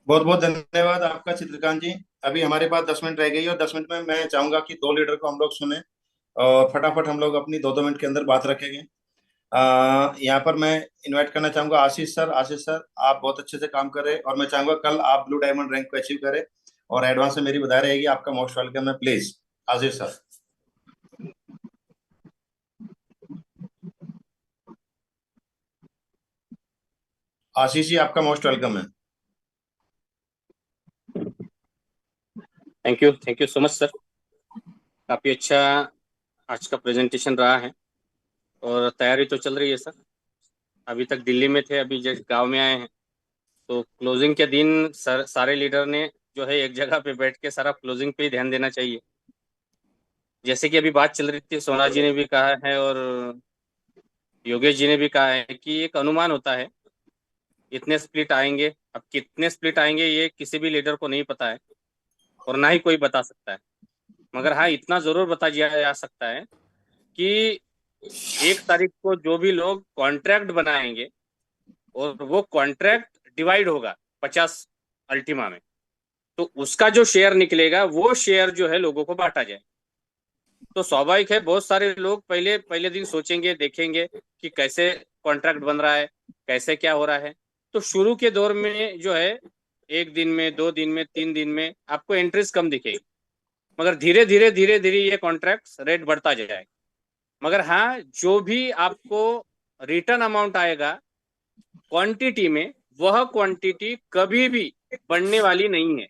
बहुत बहुत धन्यवाद आपका चित्रकांत जी। अभी हमारे पास 10 मिनट रह गई, और 10 मिनट में मैं चाहूंगा कि 2 लीडर को हम लोग सुने, और फटाफट हम लोग अपनी 2-2 मिनट के अंदर बात रखेंगे। यहाँ पर मैं इनवाइट करना चाहूंगा आशीष सर। आशीष सर, आप बहुत अच्छे से काम कर रहे हैं, और मैं चाहूंगा कल आप ब्लू डायमंड रैंक को अचीव करें, और एडवांस में मेरी बधाई रहेगी। आपका मोस्ट वेलकम है, please Ashish sir. Ashish ji, आपका मोस्ट वेलकम है। Thank you so much sir. काफ़ी अच्छा आज का प्रेजेंटेशन रहा है, और तैयारी तो चल रही है सर। अभी तक दिल्ली में थे, अभी जस्ट गांव में आए हैं। तो क्लोजिंग के दिन सारे लीडर ने जो है एक जगह पे बैठ के सारा क्लोजिंग पे ही ध्यान देना चाहिए। जैसे कि अभी बात चल रही थी, सोना जी ने भी कहा है और योगेश जी ने भी कहा है कि एक अनुमान होता है, इतने स्प्लिट आएंगे। अब कितने स्प्लिट आएंगे ये किसी भी लीडर को नहीं पता है, और ना ही कोई बता सकता है। मगर हाँ, इतना जरूर बता दिया जा सकता है कि 1 तारीख को जो भी लोग कॉन्ट्रैक्ट बनाएंगे और वो कॉन्ट्रैक्ट डिवाइड होगा, 50 अल्टीमा में, तो उसका जो शेयर निकलेगा वो शेयर जो है लोगों को बांटा जाए। तो स्वाभाविक है बहुत सारे लोग पहले दिन सोचेंगे, देखेंगे कि कैसे कॉन्ट्रैक्ट बन रहा है, कैसे क्या हो रहा है। तो शुरू के दौर में जो है 1 दिन में, 2 दिन में, 3 दिन में आपको एंट्रीज कम दिखेगी, मगर धीरे धीरे ये कॉन्ट्रैक्ट रेट बढ़ता जाएगा। मगर हाँ, जो भी आपको रिटर्न अमाउंट आएगा क्वांटिटी में, वह क्वांटिटी कभी भी बढ़ने वाली नहीं है,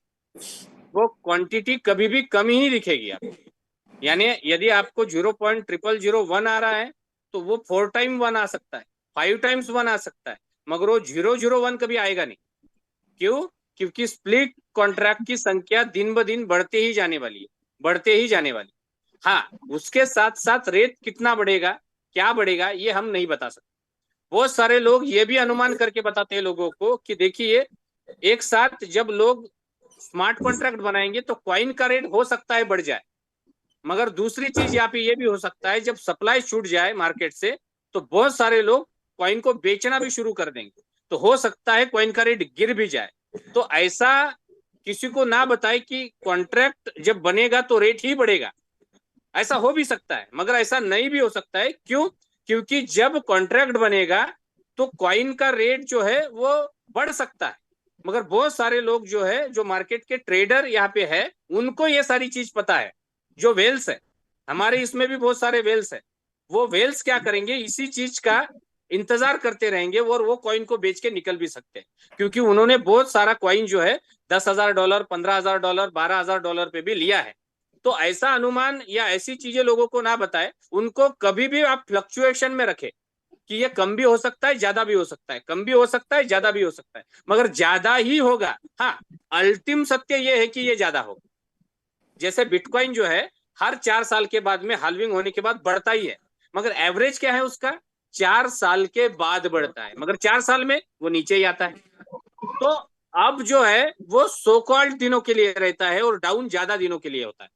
वो क्वांटिटी कभी भी कम ही दिखेगी आपको। यानी यदि आपको 0.0001 आ रहा है तो वो 4 टाइम 1 आ सकता है, 5 टाइम्स 1 आ सकता है, मगर वो 001 कभी आएगा नहीं। क्यों? क्योंकि स्प्लिट कॉन्ट्रैक्ट की संख्या दिन ब दिन बढ़ते ही जाने वाली है, बढ़ते ही जाने वाली। हाँ, उसके साथ साथ रेट कितना बढ़ेगा, क्या बढ़ेगा, ये हम नहीं बता सकते। बहुत सारे लोग ये भी अनुमान करके बताते हैं लोगों को कि देखिए, एक साथ जब लोग स्मार्ट कॉन्ट्रैक्ट बनाएंगे तो कॉइन का रेट हो सकता है बढ़ जाए, मगर दूसरी चीज यहाँ पे ये भी हो सकता है, जब सप्लाई छूट जाए मार्केट से तो बहुत सारे लोग कॉइन को बेचना भी शुरू कर देंगे, तो हो सकता है कॉइन का रेट गिर भी जाए। तो ऐसा किसी को ना बताए कि कॉन्ट्रैक्ट जब बनेगा तो रेट ही बढ़ेगा, ऐसा हो भी सकता है, मगर ऐसा नहीं भी हो सकता है। क्यों? क्योंकि जब कॉन्ट्रैक्ट बनेगा तो कॉइन का रेट जो है वो बढ़ सकता है, मगर बहुत सारे लोग जो है, जो मार्केट के ट्रेडर यहाँ पे है, उनको ये सारी चीज पता है। जो वेल्स है, हमारे इसमें भी बहुत सारे वेल्स है, वो वेल्स क्या करेंगे, इसी चीज का इंतजार करते रहेंगे और वो कॉइन को बेच के निकल भी सकते हैं, क्योंकि उन्होंने बहुत सारा कॉइन जो है $10,000, $15,000, $12,000 पे भी लिया है। तो ऐसा अनुमान या ऐसी चीजें लोगों को ना बताए, उनको कभी भी आप फ्लक्चुएशन में रखे कि ये कम भी हो सकता है, ज्यादा भी हो सकता है, कम भी हो सकता है, ज्यादा भी हो सकता है, मगर ज्यादा ही होगा। हाँ, अंतिम सत्य ये है कि ये ज्यादा होगा। जैसे बिटकॉइन जो है हर 4 साल के बाद में हाल्विंग होने के बाद बढ़ता ही है, मगर एवरेज क्या है उसका, 4 साल के बाद बढ़ता है, मगर 4 साल में वो नीचे ही आता है। तो अब जो है वो सो कॉल्ड दिनों के लिए रहता है और डाउन ज्यादा दिनों के लिए होता है।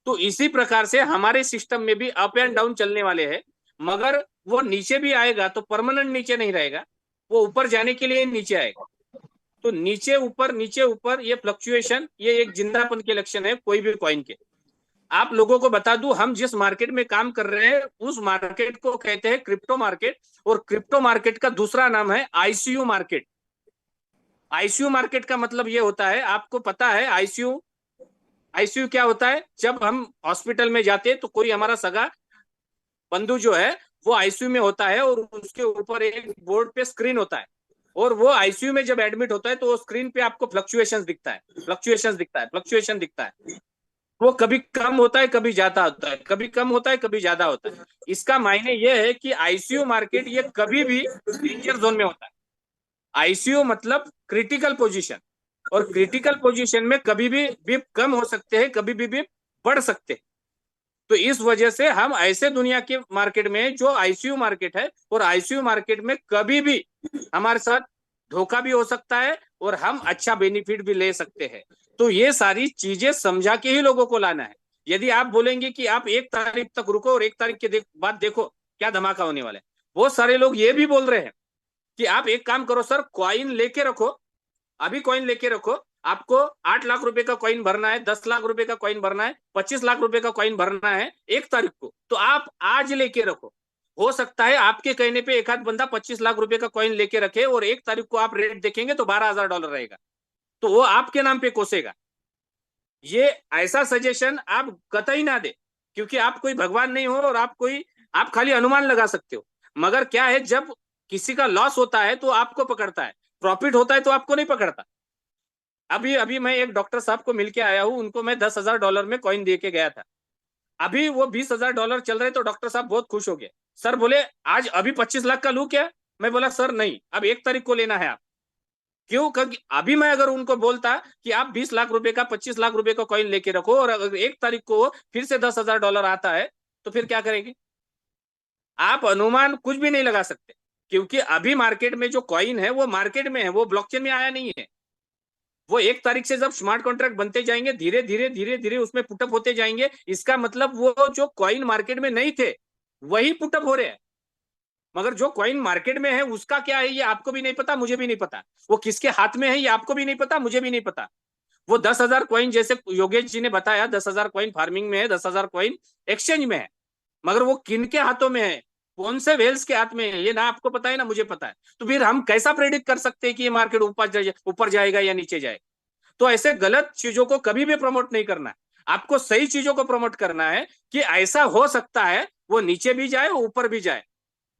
तो इसी प्रकार से हमारे सिस्टम में भी अप एंड डाउन चलने वाले हैं, मगर वो नीचे भी आएगा तो परमानेंट नीचे नहीं रहेगा, वो ऊपर जाने के लिए नीचे आएगा। तो नीचे ऊपर ये फ्लक्चुएशन, ये एक जिंदापन के लक्षण है कोई भी कॉइन के। आप लोगों को बता दूं, हम जिस मार्केट में काम कर रहे हैं उस मार्केट को कहते हैं क्रिप्टो मार्केट, और क्रिप्टो मार्केट का दूसरा नाम है आईसीयू मार्केट। आईसीयू मार्केट का मतलब ये होता है, आपको पता है आईसीयू क्या होता है? जब हम हॉस्पिटल में जाते हैं तो कोई हमारा सगा बंधु जो है वो आईसीयू में होता है और उसके ऊपर एक बोर्ड पे स्क्रीन होता है, और वो आईसीयू में जब एडमिट होता है तो वो स्क्रीन पे आपको फ्लक्चुएशन दिखता है। वो कभी कम होता है, कभी ज्यादा होता है, कभी कम होता है, कभी ज्यादा होता है। इसका मायने ये है कि आईसीयू मार्केट ये कभी भी डेंजर जोन में होता है। आईसीयू मतलब क्रिटिकल पोजीशन, और क्रिटिकल पोजीशन में कभी भी कम हो सकते हैं, कभी भी बढ़ सकते हैं। तो इस वजह से हम ऐसे दुनिया के मार्केट में जो आईसीयू मार्केट है, और आईसीयू मार्केट में कभी भी हमारे साथ धोखा भी हो सकता है और हम अच्छा बेनिफिट भी ले सकते हैं। तो ये सारी चीजें समझा के ही लोगों को लाना है। यदि आप बोलेंगे कि आप 1 तारीख तक रुको और 1 तारीख के बाद देखो क्या धमाका होने वाला है, बहुत सारे लोग ये भी बोल रहे हैं कि आप एक काम करो सर, कॉइन लेके रखो, अभी कॉइन लेके रखो, आपको 8 लाख रुपए का कॉइन भरना है, 10 लाख रुपए का कॉइन भरना है, 25 लाख रुपए का कॉइन भरना है 1 तारीख को, तो आप आज लेके रखो। हो सकता है आपके कहने पे एक आध बंदा 25 लाख रुपए का कॉइन लेके रखे और 1 तारीख को आप रेट देखेंगे तो $12,000 रहेगा, तो वो आपके नाम पे कोसेगा। ये ऐसा सजेशन आप कतई ना दे, क्योंकि आप कोई भगवान नहीं हो और आप खाली अनुमान लगा सकते हो। मगर क्या है, जब किसी का लॉस होता है तो आपको पकड़ता है, प्रॉफिट होता है तो आपको नहीं पकड़ता। अभी मैं एक डॉक्टर साहब को मिलके आया हूं, उनको मैं $10,000 में कॉइन दे के गया था। अभी वो $20,000 चल रहे तो डॉक्टर साहब बहुत खुश हो गए। सर बोले आज अभी 25 लाख का लूं क्या? मैं बोला सर नहीं, अब 1 तारीख को लेना है आप। क्यों? क्योंकि अभी मैं अगर उनको बोलता कि आप 20 लाख रुपए का 25 लाख रुपए का कॉइन लेके रखो और अगर 1 तारीख को फिर से $10,000 आता है तो फिर क्या करेंगे? आप अनुमान कुछ भी नहीं लगा सकते, क्योंकि अभी मार्केट में जो कॉइन है वो मार्केट में है, वो ब्लॉकचेन में आया नहीं है। वो 1 तारीख से जब स्मार्ट कॉन्ट्रैक्ट बनते जाएंगे, धीरे धीरे उसमें पुटअप होते जाएंगे। इसका मतलब वो जो कॉइन मार्केट में नहीं थे वही पुटअप हो रहे हैं, मगर जो कॉइन मार्केट में है उसका क्या है ये आपको भी नहीं पता, मुझे भी नहीं पता। वो किसके हाथ में है ये आपको भी नहीं पता, मुझे भी नहीं पता। वो 10,000 कॉइन, जैसे योगेश जी ने बताया, 10,000 कॉइन फार्मिंग में है, 10,000 कॉइन एक्सचेंज में है, मगर वो किन के हाथों में है, कौन से वेल्स के हाथ में है, ये ना आपको पता है ना मुझे पता है। तो फिर हम कैसा प्रेडिक्ट कर सकते हैं कि ये मार्केट ऊपर जाएगा या नीचे जाएगा? तो ऐसे गलत चीजों को कभी भी प्रमोट नहीं करना है, आपको सही चीजों को प्रमोट करना है कि ऐसा हो सकता है वो नीचे भी जाए ऊपर भी जाए।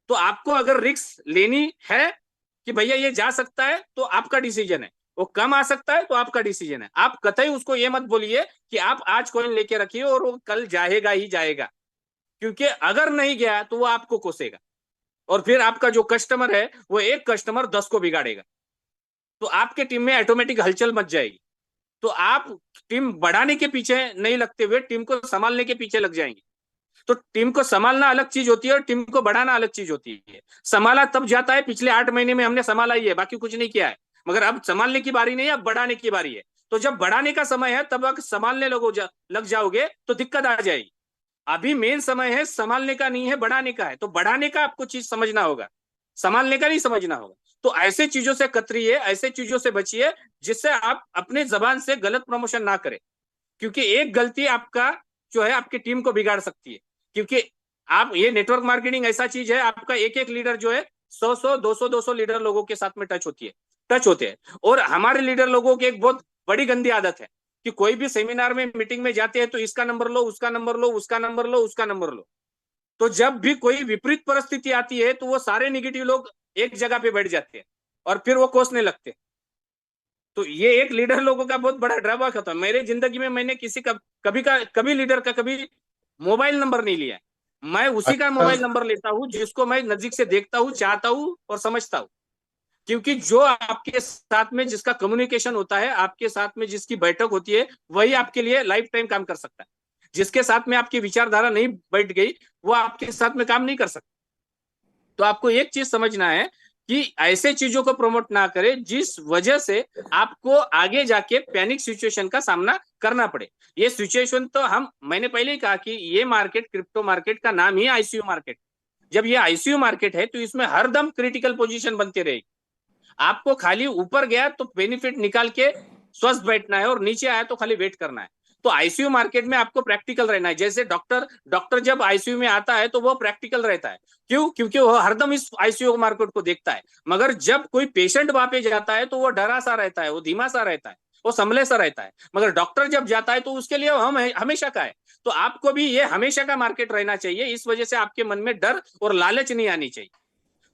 तो आपको अगर रिस्क लेनी है कि भैया ये जा सकता है तो आपका डिसीजन है, वो कम आ सकता है तो आपका डिसीजन है। आप कतई उसको ये मत बोलिए कि आप आज कॉइन लेके रखिए और वो कल जाएगा ही जाएगा, क्योंकि अगर नहीं गया तो वो आपको कोसेगा और फिर आपका जो कस्टमर है वो एक कस्टमर 10 को बिगाड़ेगा। तो आपके टीम में ऑटोमेटिक हलचल मच जाएगी। तो आप टीम बढ़ाने के पीछे नहीं लगते हुए टीम को संभालने के पीछे लग जाएंगे। तो टीम को संभालना अलग चीज होती है और टीम को बढ़ाना अलग चीज होती है। संभाला तब जाता है, पिछले 8 महीने में हमने संभाला ही है, बाकी कुछ नहीं किया है, मगर अब संभालने की बारी नहीं है, अब बढ़ाने की बारी है। तो जब बढ़ाने का समय है तब अगर संभालने लग जाओगे तो दिक्कत आ जाएगी। अभी मेन समय है संभालने का, नहीं है बढ़ाने का है। तो बढ़ाने का आपको चीज समझना होगा, संभालने का नहीं समझना होगा। तो ऐसे चीजों से कतरिए, ऐसे चीजों से बचिए जिससे आप अपने जबान से गलत प्रमोशन ना करें, क्योंकि एक गलती आपका जो है आपकी टीम को बिगाड़ सकती है। क्योंकि आप, ये नेटवर्क मार्केटिंग ऐसा चीज है, आपका एक एक लीडर जो है 100 200 लीडर लोगों के साथ में टच होते हैं। और हमारे लीडर लोगों की एक बहुत बड़ी गंदी आदत है कि कोई भी सेमिनार में, मीटिंग में जाते हैं तो इसका नंबर लो, उसका नंबर लो, उसका नंबर लो, उसका नंबर लो। तो जब भी कोई विपरीत परिस्थिति आती है तो वो सारे निगेटिव लोग एक जगह पे बैठ जाते हैं और फिर वो कोसने लगते हैं। तो ये एक लीडर लोगों का बहुत बड़ा ड्रॉबैक होता है। मेरे जिंदगी में मैंने किसी का कभी लीडर का कभी मोबाइल नंबर नहीं लिया। मैं उसी का मोबाइल नंबर लेता हूँ जिसको मैं नजदीक से देखता हूँ, चाहता हूँ और समझता हूँ। क्योंकि जो आपके साथ में जिसका कम्युनिकेशन होता है, आपके साथ में जिसकी बैठक होती है, वही आपके लिए लाइफ टाइम काम कर सकता है। जिसके साथ में आपकी विचारधारा नहीं बैठ गई वो आपके साथ में काम नहीं कर सकता। तो आपको एक चीज समझना है कि ऐसे चीजों को प्रमोट ना करें जिस वजह से आपको आगे जाके पैनिक सिचुएशन का सामना करना पड़े। ये सिचुएशन तो मैंने पहले ही कहा कि ये मार्केट, क्रिप्टो मार्केट का नाम ही आईसीयू मार्केट। जब ये आईसीयू मार्केट है तो इसमें हरदम क्रिटिकल पोजीशन बनती रहेगी। आपको खाली ऊपर गया तो बेनिफिट निकाल के स्वस्थ बैठना है और नीचे आया तो खाली वेट करना है। तो आईसीयू मार्केट में आपको प्रैक्टिकल रहना है। जैसे डॉक्टर जब आईसीयू में आता है तो वो प्रैक्टिकल रहता है। क्यों? क्योंकि वो हरदम इस आईसीयू मार्केट को देखता है। मगर जब कोई पेशेंट वहां पे जाता है तो वो डरा सा रहता है, वो धीमा सा रहता है, वो संभले सा रहता है। मगर डॉक्टर जब जाता है तो उसके लिए हम हमेशा का है। तो आपको भी ये हमेशा का मार्केट रहना चाहिए। इस वजह से आपके मन में डर और लालच नहीं आनी चाहिए।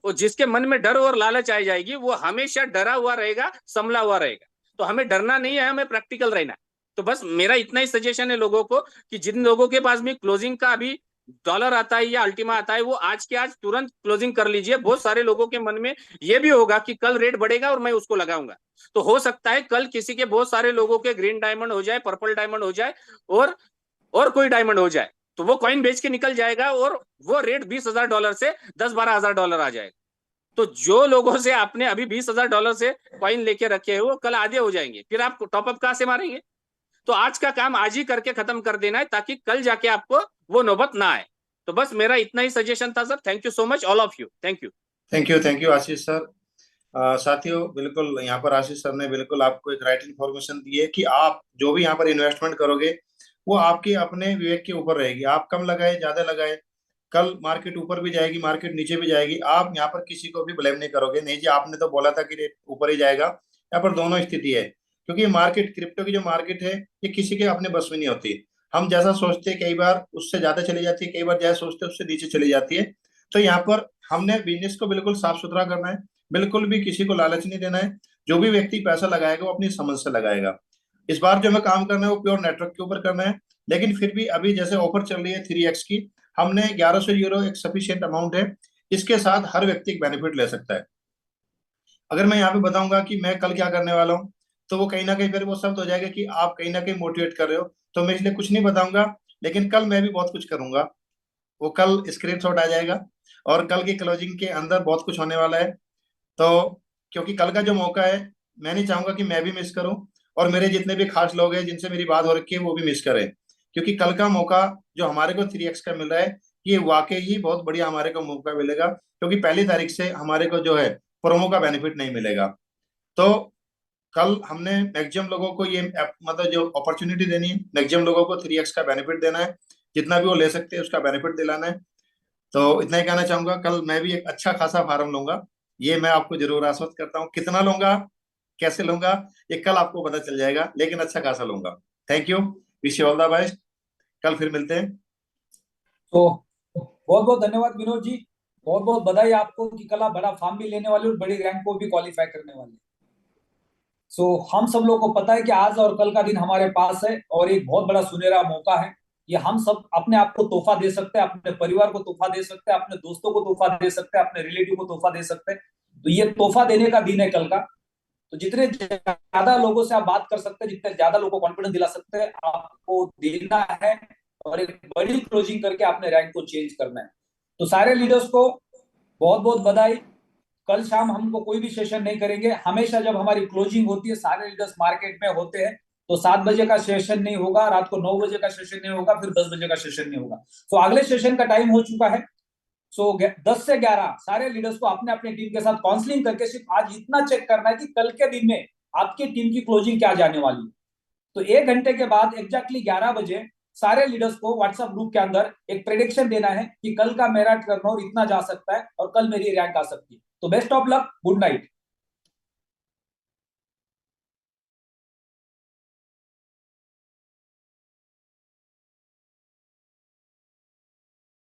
और जिसके मन में डर और लालच आ जाएगी वो हमेशा डरा हुआ रहेगा, संभला हुआ रहेगा। तो हमें डरना नहीं है, हमें प्रैक्टिकल रहना है। तो बस मेरा इतना ही सजेशन है लोगों को कि जिन लोगों के पास भी क्लोजिंग का अभी डॉलर आता है या अल्टीमा आता है वो आज के आज तुरंत क्लोजिंग कर लीजिए। बहुत सारे लोगों के मन में ये भी होगा कि कल रेट बढ़ेगा और मैं उसको लगाऊंगा। तो हो सकता है कल किसी के, बहुत सारे लोगों के ग्रीन डायमंड हो जाए, पर्पल डायमंड हो जाए और कोई डायमंड हो जाए, तो वो कॉइन बेच के निकल जाएगा और वो रेट $20,000 से $10-12 आ जाएगा। तो जो लोगों से आपने अभी $20,000 से कॉइन लेके रखे हैं वो कल आधे हो जाएंगे, फिर आप टॉपअप कहां से मारेंगे? तो आज का काम आज ही करके खत्म कर देना है ताकि कल जाके आपको वो नौबत ना आए। तो बस मेरा इतना ही सजेशन था sir. Thank you so much all of you. Thank you. Thank you Ashish sir. साथियों, बिल्कुल यहाँ पर आशीष सर ने बिल्कुल आपको एक राइट इन्फॉर्मेशन दी है कि आप जो भी यहाँ पर इन्वेस्टमेंट करोगे वो आपके अपने विवेक के ऊपर रहेगी। आप कम लगाए, ज्यादा लगाए, कल मार्केट ऊपर भी जाएगी, मार्केट नीचे भी जाएगी, आप यहाँ पर किसी को भी ब्लेम नहीं करोगे। नहीं जी आपने तो बोला था कि रेट ऊपर ही जाएगा। यहाँ पर दोनों स्थिति है, क्योंकि मार्केट, क्रिप्टो की जो मार्केट है ये किसी के अपने बस में नहीं होती। हम जैसा सोचते हैं कई बार उससे ज्यादा चली जाती है, कई बार जैसा सोचते हैं उससे नीचे चली जाती है। तो यहाँ पर हमने बिजनेस को बिल्कुल साफ सुथरा करना है, बिल्कुल भी किसी को लालच नहीं देना है। जो भी व्यक्ति पैसा लगाएगा वो अपनी समझ से लगाएगा। इस बार जो हमें काम करना है वो प्योर नेटवर्क के ऊपर करना है। लेकिन फिर भी अभी जैसे ऑफर चल रही है 3x की, हमने €1100 एक सफिशिएंट अमाउंट है। इसके साथ हर व्यक्ति एक बेनिफिट ले सकता है। अगर मैं यहाँ पे बताऊंगा कि मैं कल क्या करने वाला हूँ तो वो कहीं ना कहीं फिर वो शब्द हो जाएगा कि आप कहीं ना कहीं मोटिवेट कर रहे हो। तो मैं इसलिए कुछ नहीं बताऊंगा, लेकिन कल मैं भी बहुत कुछ करूंगा। वो कल स्क्रीनशॉट आ जाएगा और कल की क्लोजिंग के अंदर बहुत कुछ होने वाला है। तो क्योंकि कल का जो मौका है मैं नहीं चाहूंगा कि मैं भी मिस करूं और मेरे जितने भी खास लोग हैं जिनसे मेरी बात हो रखी है वो भी मिस करें, क्योंकि कल का मौका जो हमारे को 3x का मिल रहा है कि वाकई ही बहुत बढ़िया हमारे को मौका मिलेगा, क्योंकि 1 तारीख से हमारे को जो है प्रोमो का बेनिफिट नहीं मिलेगा। तो कल हमने मैक्सिमम लोगों को ये मतलब जो अपॉर्चुनिटी देनी है, मैक्सिमम लोगों को 3x का बेनिफिट देना है, जितना भी वो ले सकते हैं उसका बेनिफिट दिलाना है। तो इतना ही कहना चाहूंगा, कल मैं भी एक अच्छा खासा फार्म लूंगा, ये मैं आपको जरूर आश्वस्त करता हूँ। कितना लूंगा, कैसे लूंगा, ये कल आपको पता चल जाएगा, लेकिन अच्छा खासा लूंगा। Thank you, wish you all the best, कल फिर मिलते हैं। तो बहुत बहुत धन्यवाद विनोद जी, बहुत बहुत बधाई आपको कि कल आप बड़ा फार्म भी लेने वाले और बड़ी रैंक को भी क्वालिफाई करने वाले। सो हम सब लोगों को पता है कि आज और कल का दिन हमारे पास है और एक बहुत बड़ा सुनहरा मौका है। ये हम सब अपने आप को तोहफा दे सकते हैं, अपने परिवार को तोहफा दे सकते हैं, अपने दोस्तों को तोहफा दे सकते हैं, अपने रिलेटिव को तोहफा दे सकते हैं। तो ये तोहफा देने का दिन है कल का। तो जितने ज्यादा लोगों से आप बात कर सकते हैं, जितने ज्यादा लोगों को कॉन्फिडेंस दिला सकते हैं, आपको देना है और एक बड़ी क्लोजिंग करके अपने रैंक को चेंज करना है। तो सारे लीडर्स को बहुत बहुत बधाई। कल शाम हमको कोई भी सेशन नहीं करेंगे, हमेशा जब हमारी क्लोजिंग होती है सारे लीडर्स मार्केट में होते हैं, तो 7 बजे का सेशन नहीं होगा, रात को 9 बजे का सेशन नहीं होगा, फिर 10 बजे का सेशन नहीं होगा। तो अगले सेशन का टाइम हो चुका है। सो 10 से 11 सारे लीडर्स को अपने अपने टीम के साथ काउंसलिंग करके सिर्फ आज इतना चेक करना है कि कल के दिन में आपकी टीम की क्लोजिंग क्या जाने वाली है। तो 1 घंटे के बाद एग्जैक्टली 11 बजे सारे लीडर्स को व्हाट्सएप ग्रुप के अंदर एक प्रेडिक्शन देना है कि कल का मेरा टर्नओवर इतना जा सकता है और कल मेरी रैंक आ सकती है। तो best of luck, good night.